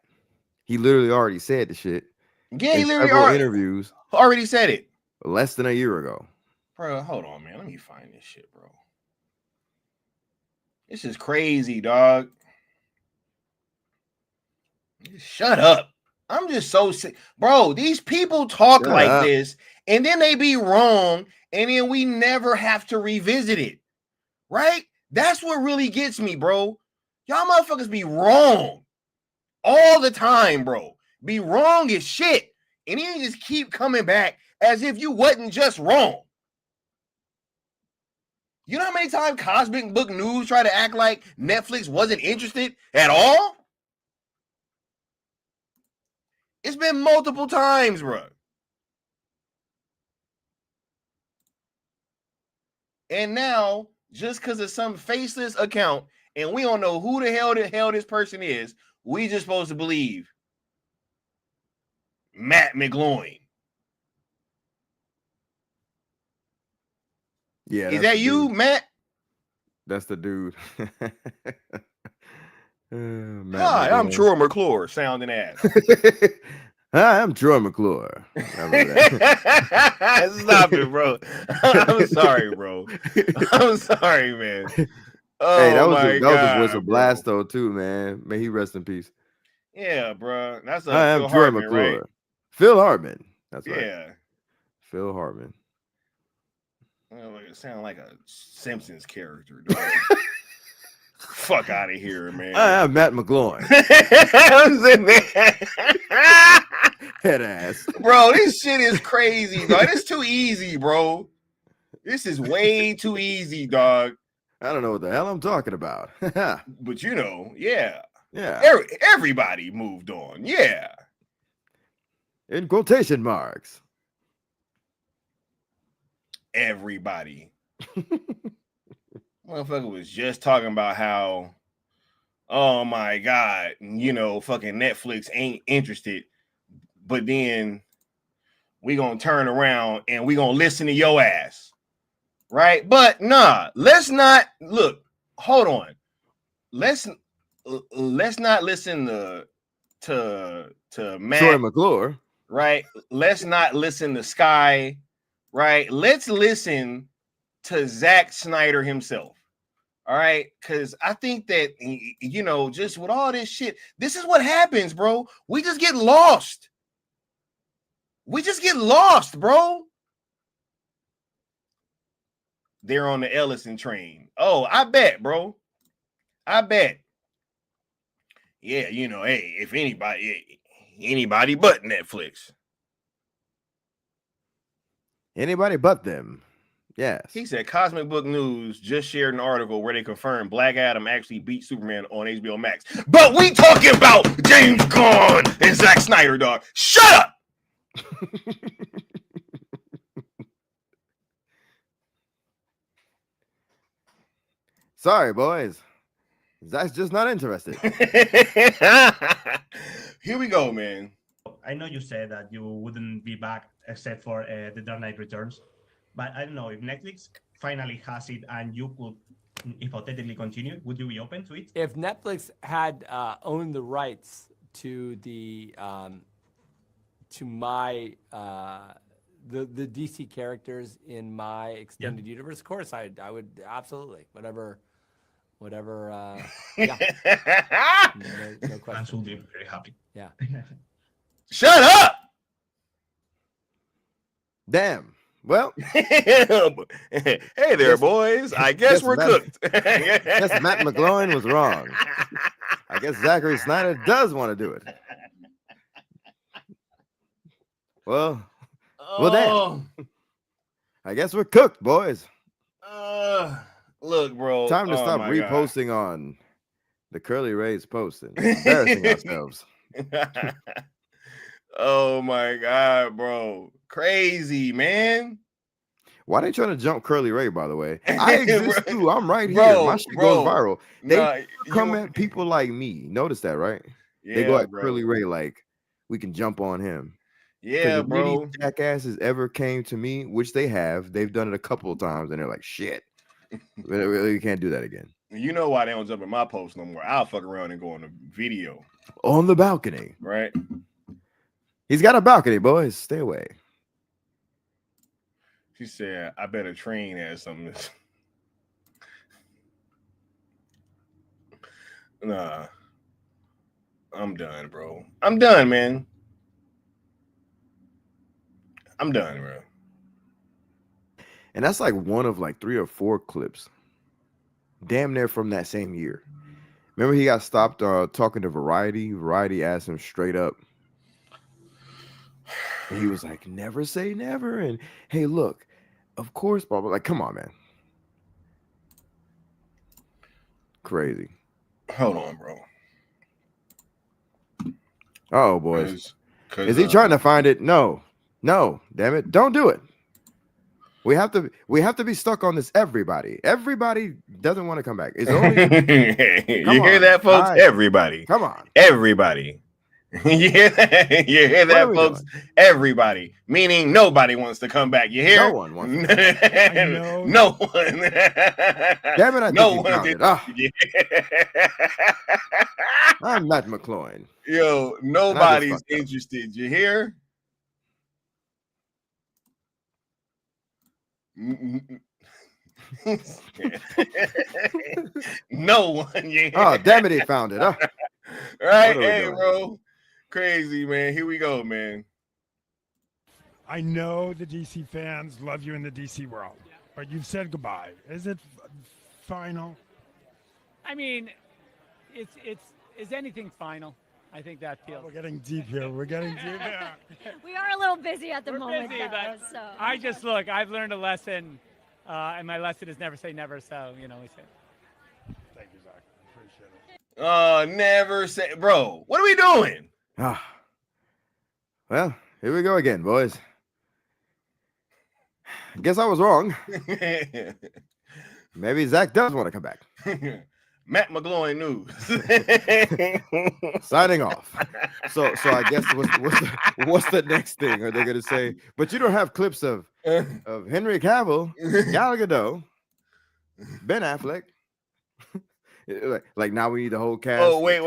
He literally already said the shit. Yeah, he literally interviews already said it less than a year ago. Bro, hold on, man. Let me find this shit, bro. This is crazy, dog. Shut up. I'm just so sick. Bro, these people talk this, and then they be wrong, and then we never have to revisit it. Right? That's what really gets me, bro. Y'all motherfuckers be wrong all the time, bro. Be wrong as shit. And then you just keep coming back as if you wasn't just wrong. You know how many times Cosmic Book News try to act like Netflix wasn't interested at all? It's been multiple times, bro. And now, just because of some faceless account, and we don't know who the hell this person is, we just supposed to believe Matt McGloin. Yeah. Is that you, Matt? That's the dude. Hi, I'm Troy McClure, sounding ass. Hi, I'm Troy McClure. Stop it, bro. I'm sorry, bro. I'm sorry, man. Oh, hey, that was God, his voice of Blasto too, man. May he rest in peace. Yeah, bro. That's I am Phil Troy Hartman, McClure. right? Phil Hartman. That's right. Yeah. Phil Hartman. It sounds like a Simpsons character. Fuck out of here, man. I am Matt McGloin. Head ass. Bro, this shit is crazy, dog. It's too easy, bro. This is way too easy, dog. I don't know what the hell I'm talking about. But you know, yeah. Yeah. Everybody moved on. Yeah. In quotation marks. Everybody. Motherfucker was just talking about how, oh my God, you know, fucking Netflix ain't interested, but then we gonna turn around and we gonna listen to your ass, right? But nah, let's not look. Hold on, let's not listen to Matt. Troy McClure. Right? Let's not listen to Sky. Right? Let's listen to Zack Snyder himself. All right, because I think that, you know, just with all this shit, this is what happens, bro. We just get lost. We just get lost, bro. They're on the Ellison train. Oh, I bet, bro. I bet. Yeah, you know, hey, if anybody but Netflix. Anybody but them. Yes. He said Cosmic Book News just shared an article where they confirmed Black Adam actually beat Superman on HBO Max. But we talking about James Gunn and Zack Snyder, dog. Shut up. Sorry, boys. Zack's just not interested. Here we go, man. I know you said that you wouldn't be back except for The Dark Knight Returns, but I don't know if Netflix finally has it and you could hypothetically continue. Would you be open to it? If Netflix had owned the rights to the DC characters in my extended universe, of course I would absolutely whatever. Yeah. No question. Fans will be very happy. Yeah. Shut up. Damn. Well, hey there, boys. I guess we're cooked. Guess Matt McGloin was wrong. I guess Zachary Snyder does want to do it. Well, damn. I guess we're cooked, boys. Look, bro. Time to stop reposting on the Curly Rays post and embarrassing ourselves. Oh my God, bro. Crazy, man. Why they trying to jump Curly Ray, by the way? I exist too. I'm right here. My shit goes viral. They come at people like me. Notice that, right? Yeah, they go at bro. Curly Ray like we can jump on him. Yeah, if bro. Any jackasses ever came to me, which they have, they've done it a couple of times, and they're like, shit. You can't do that again. You know why they don't jump in my post no more? I'll fuck around and go on the video. On the balcony. Right. He's got a balcony, boys. Stay away. She said, I bet a train has something. Nah. I'm done, bro. I'm done, man. I'm done, bro. And that's like one of like 3 or 4 clips. Damn near from that same year. Remember he got stopped talking to Variety. Variety asked him straight up. And he was like, never say never. And hey, look, of course, blah, blah. Like, come on, man. Crazy. Hold on, bro. Oh, boys. Is he trying to find it? No. Damn it. Don't do it. We have to be stuck on this. Everybody doesn't want to come back. It's only you hear that, folks? Right. Everybody. Come on. Everybody. You hear that, folks? Everybody. Meaning nobody wants to come back. You hear? No one wants to No one. Damn it, I no think one found it. I'm Matt McCloin. Yo, nobody's interested. You hear? No one. Yeah. Oh, damn it, he found it. Right? Hey, bro. Crazy, man. Here we go, man. I know the DC fans love you in the DC world, but you've said goodbye. Is it final? I mean, is anything final? I think that feels. We're getting deep here. We're getting deep here. We are a little busy at the moment, busy, guys, so. I just look. I've learned a lesson, and my lesson is never say never. So we say. Thank you, Zach. Appreciate it. Never say, bro. What are we doing? Well, here we go again, boys. Guess I was wrong. Maybe Zach does want to come back. Matt McGloin News. Signing off. So I guess what's the next thing? Are they going to say, but you don't have clips of Henry Cavill, Gal Gadot, Ben Affleck? like now we need the whole cast. Oh, wait.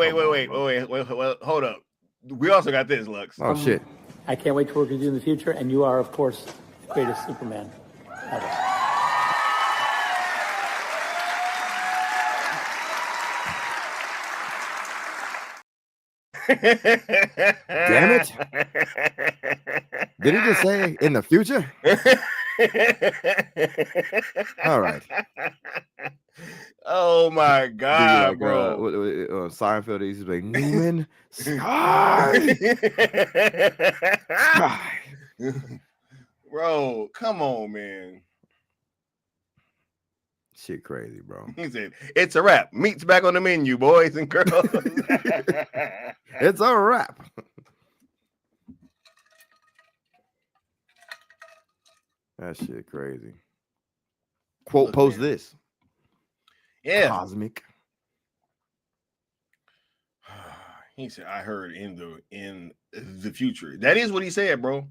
Hold up. We also got this, Lux. Oh shit! I can't wait to work with you in the future, and you are, of course, the greatest Superman ever. Damn it! Did he just say in the future? All right. Oh my God, like, bro! Seinfeld used to be like, Newman, Sky. Bro, come on, man. Shit crazy, bro. He said, it's a wrap. Meat's back on the menu, boys and girls. It's a wrap. That shit crazy. Quote, Look, post man. this. Yeah. Cosmic. He said, I heard in the future. That is what he said, bro.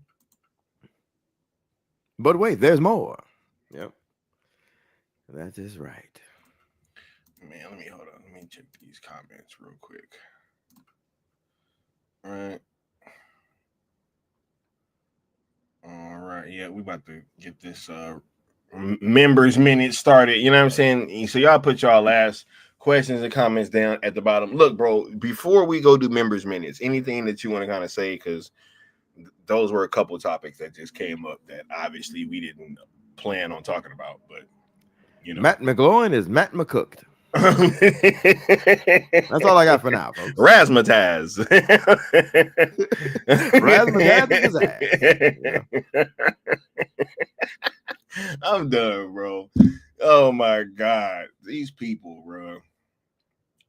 But wait, there's more. Yep. That is right. Man, let me hold on. Let me check these comments real quick. All right. All right. Yeah, we about to get this members minute started. You know what I'm saying? So y'all put y'all last questions and comments down at the bottom. Look, bro, before we go do members minutes, anything that you want to kind of say, because those were a couple topics that just came up that obviously we didn't plan on talking about, but you know, Matt McGloin is Matt McCooked. That's all I got for now, folks. Razzmatazz. Razzmatazz is his ass. Yeah. I'm done, bro. Oh my God. These people, bro.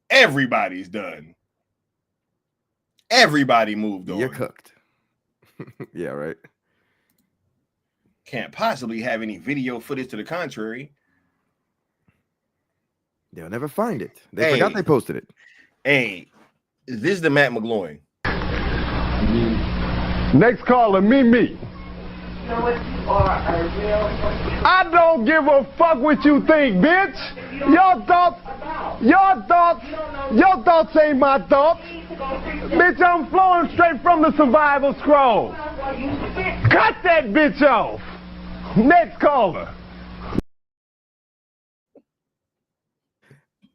Everybody's done. Everybody moved on. You're cooked. Yeah, right. Can't possibly have any video footage to the contrary. They'll never find it. They forgot they posted it. Hey, this is the Matt McGloin. Next caller, me. I don't give a fuck what you think, bitch. Your thoughts ain't my thoughts. Bitch, I'm flowing straight from the survival scroll. Cut that bitch off. Next caller.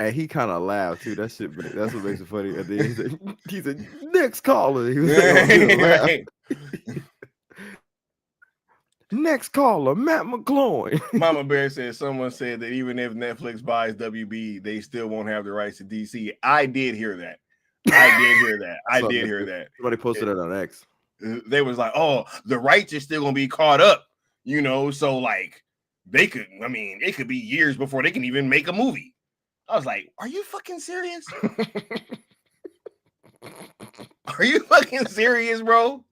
And he kind of laughed too. That's what makes it funny. And then he said, next caller. He was like, next caller, Matt McGloin. Mama Bear said someone said that even if Netflix buys WB, they still won't have the rights to DC. I did hear that. I did hear that. Somebody posted it on X. They was like, oh, the rights are still gonna be caught up, you know. So like they could, I mean, it could be years before they can even make a movie. I was like, are you fucking serious? Are you fucking serious, bro?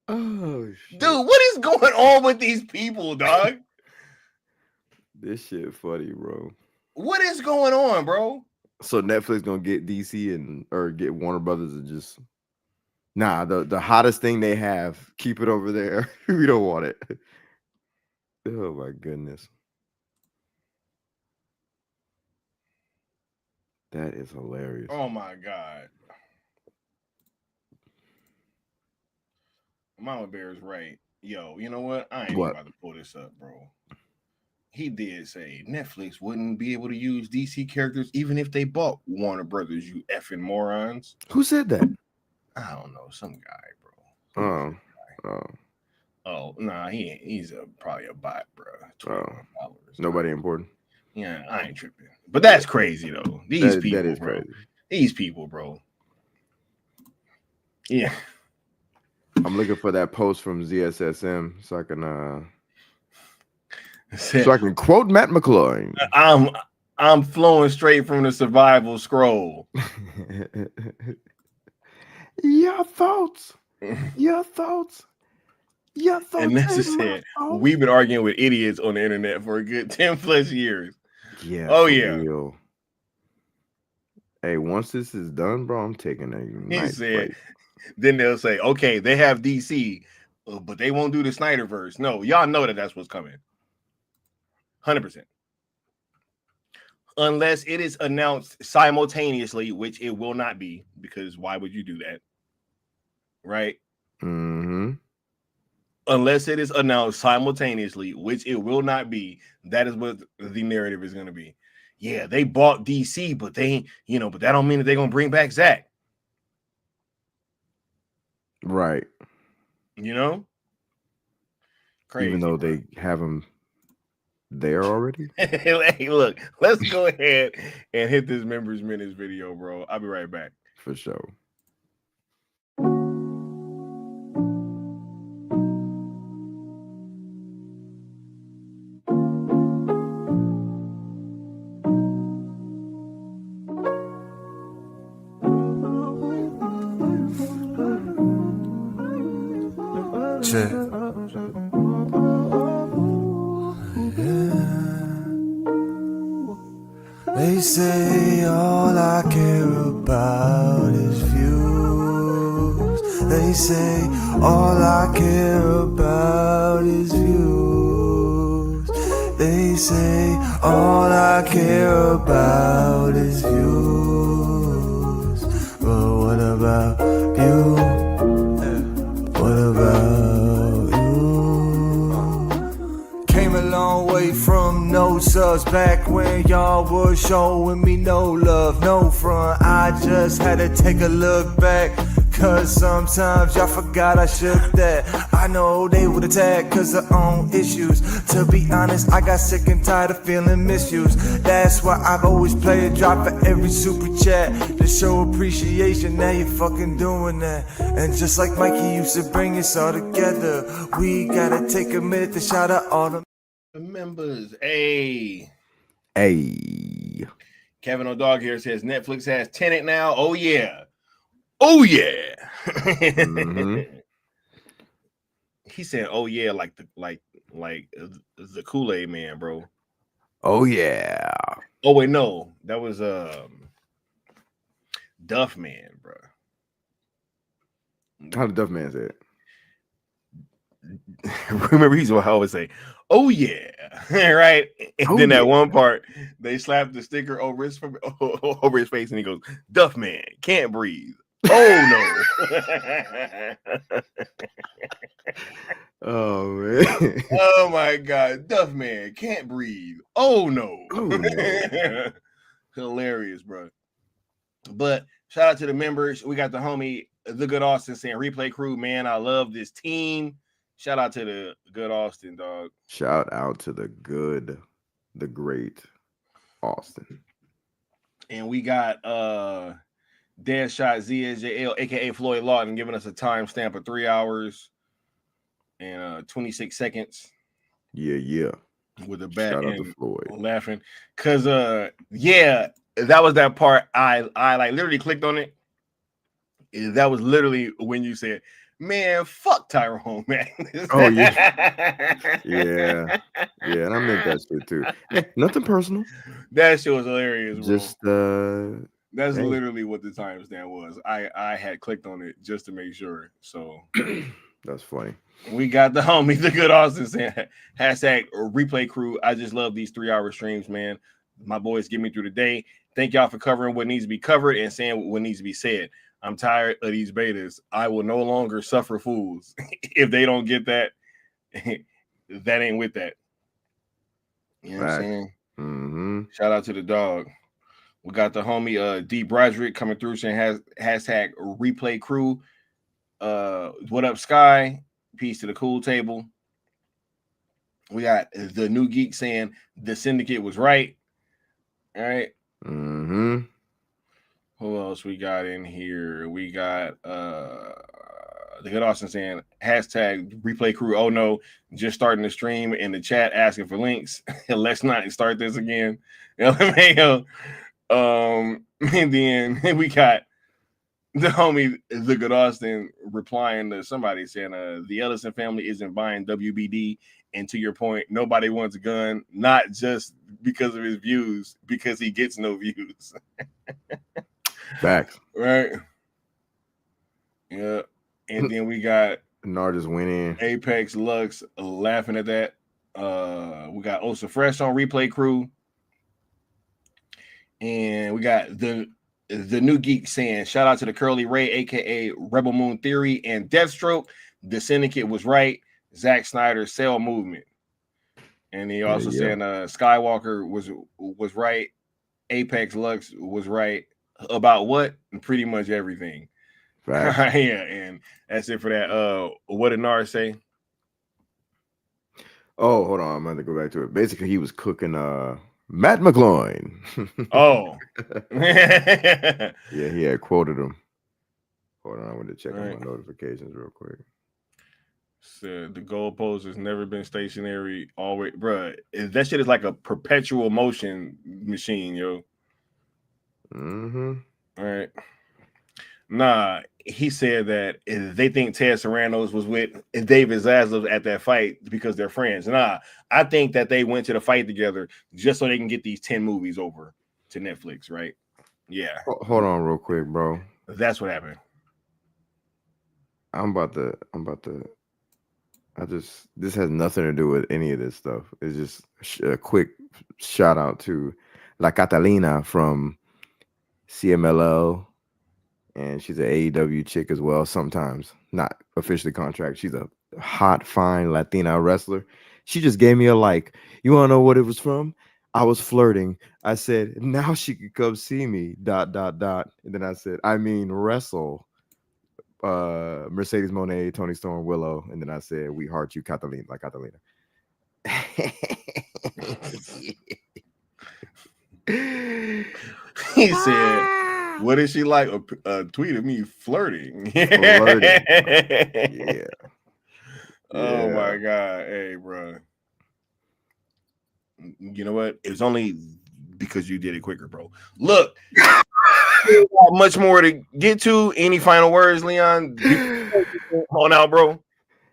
Oh shit. Dude, what is going on with these people, dog? This shit funny, bro. What is going on, bro? So Netflix gonna get DC or get Warner Brothers and just the hottest thing they have, keep it over there. We don't want it. Oh my goodness. That is hilarious. Oh my God. Mama Bear is right. Yo, you know what? I ain't even about to pull this up, bro. He did say Netflix wouldn't be able to use DC characters even if they bought Warner Brothers, you effing morons. Who said that? I don't know. Some guy, bro. Oh, nah, he's probably a bot, bro. Nobody important. Yeah, I ain't tripping. But that's crazy though. These people, that is bro. crazy. These people, bro. Yeah. I'm looking for that post from ZSSM so I can quote Matt McGloin. I'm flowing straight from the survival scroll. Your thoughts. And that's just it. We've been arguing with idiots on the internet for a good 10 plus years. Yeah. Oh yeah. Real. Hey, once this is done, bro, I'm taking a nice break. Then they'll say, okay, they have DC, but they won't do the Snyderverse. No, y'all know that's what's coming. 100%. Unless it is announced simultaneously, which it will not be, because why would you do that? right? Mm-hmm. Unless it is announced simultaneously, which it will not be. That is what the narrative is going to be. Yeah, they bought DC, but they, but that don't mean that they're going to bring back Zach. Right. Crazy. Even though they have him there already. Hey, look, let's go ahead and hit this members minutes video, bro. I'll be right back. For sure. They say all I care about is views. They say all I care about is views. They say all I care about is views. But what about you? What about you? Came a long way from no subs back when y'all was showing me no love, no front. I just had to take a look back, cause sometimes y'all forgot I shook that. I know they would attack cause of own issues. To be honest, I got sick and tired of feeling misused. That's why I've always played a drop for every super chat to show appreciation. Now you're fucking doing that. And just like Mikey used to bring us all together, we gotta take a minute to shout out all the members. Hey. Kevin O'Dog here says Netflix has Tenet now. Oh yeah. Mm-hmm. He said, "Oh yeah," like the Kool-Aid man, bro. Oh yeah. Oh wait, no, that was Duff Man, bro. How did Duff Man say it? Remember, he's what I always say. Oh yeah, right. And then that one part, they slapped the sticker over his face, and he goes, "Duff Man can't breathe." Oh no. Oh man. Oh my God. Duff Man can't breathe. Oh no. Hilarious, bro. But shout out to the members. We got the homie, the good Austin saying replay crew, man. I love this team. Shout out to the good Austin, dog. Shout out to the great Austin. And we got Deadshot ZSJL, aka Floyd Lawton, giving us a timestamp of 3 hours and 26 seconds. Yeah. With a back Shout out end to Floyd. Laughing. Cause yeah, that was that part. I like literally clicked on it. That was literally when you said, "Man, fuck Tyrone, man." Oh yeah. Yeah. And I meant that shit too. Yeah, nothing personal. That shit was hilarious, bro. Just that's literally what the timestamp was. I had clicked on it just to make sure. So that's funny. We got the homie, the good Austin saying hashtag replay crew. I just love these 3 hour streams, man. My boys get me through the day. Thank y'all for covering what needs to be covered and saying what needs to be said. I'm tired of these betas. I will no longer suffer fools. If they don't get that, that ain't with that. You know what I'm saying? Mm-hmm. Shout out to the dog. We got the homie D Broderick coming through saying hashtag replay crew. What up, Sky? Peace to the cool table. We got the new geek saying the syndicate was right. All right. Mm-hmm. Who else we got in here? We got the good Austin saying hashtag replay crew. Oh no, just starting the stream in the chat asking for links. Let's not start this again. And then we got the homie, the good Austin, replying to somebody saying the Ellison family isn't buying WBD. And to your point, nobody wants a gun, not just because of his views, because he gets no views. Facts. Right. Yeah. And then we got Nardis winning. Apex Lux laughing at that. We got Osa Fresh on replay crew. And we got the the New Geek saying, shout out to the Curly Ray, aka Rebel Moon Theory and Deathstroke. The Syndicate was right. Zack Snyder's Cell movement. And he also saying Skywalker was right. Apex Lux was right about what? Pretty much everything. Yeah, and that's it for that. What did Nars say? Oh, hold on. I'm going to go back to it. Basically, he was cooking Matt McGloin. Oh. Yeah, he had quoted him. Hold on, I want to check on my notifications real quick. Said the goalpost has never been stationary. Always, bruh. That shit is like a perpetual motion machine, yo. Mm-hmm. All right. Nah, he said that they think Ted Sarandos was with David Zaslav at that fight because they're friends. Nah, I think that they went to the fight together just so they can get these 10 movies over to Netflix, right? Yeah. Hold on real quick, bro. That's what happened. This has nothing to do with any of this stuff. It's just a quick shout out to La Catalina from CMLL. And she's an AEW chick as well. Sometimes not officially contract. She's a hot, fine Latina wrestler. She just gave me a like. You want to know what it was from? I was flirting. I said, now she could come see me, ... And then I said, I mean, wrestle. Mercedes Moné, Tony Storm, Willow. And then I said, we heart you, Catalina, like Catalina. He said, what is she like? Tweeted me flirting. Flirting. Yeah. Oh my God. Hey, bro. You know what? It was only because you did it quicker, bro. Look, much more to get to. Any final words, Leon? On out, bro.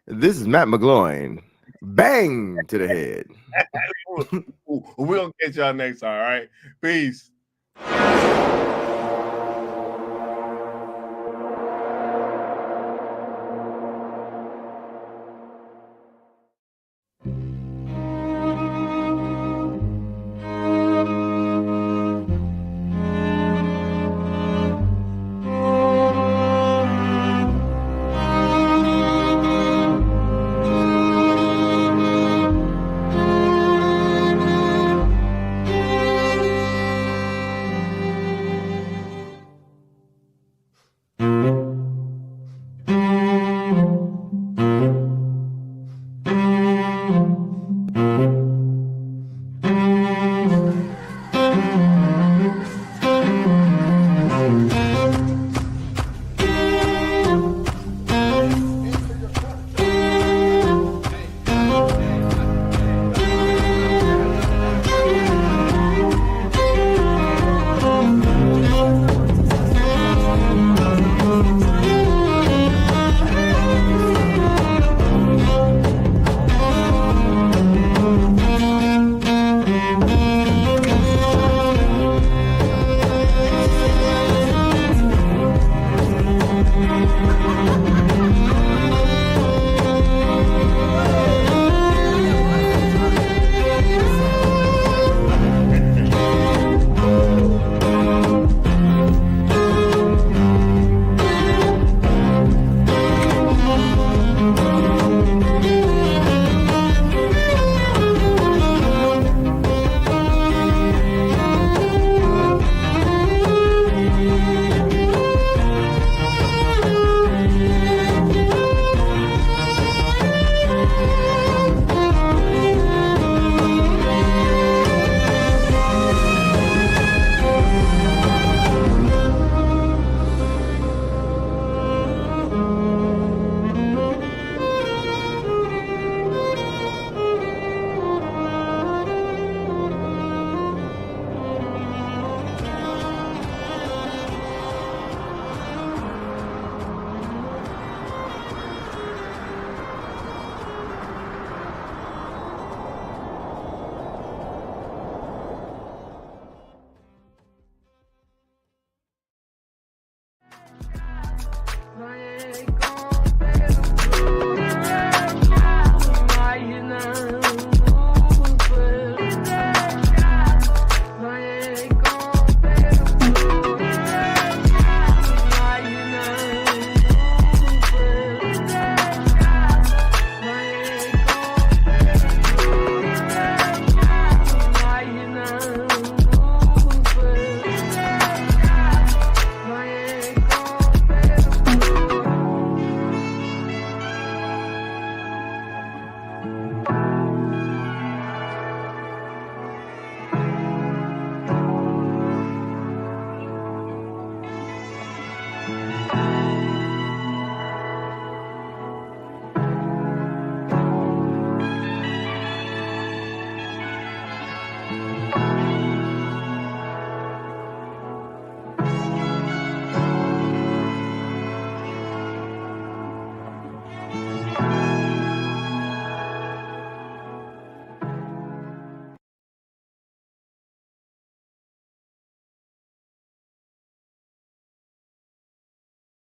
This is Matt McGloin. Bang to the head. We'll catch y'all next time. All right. Peace.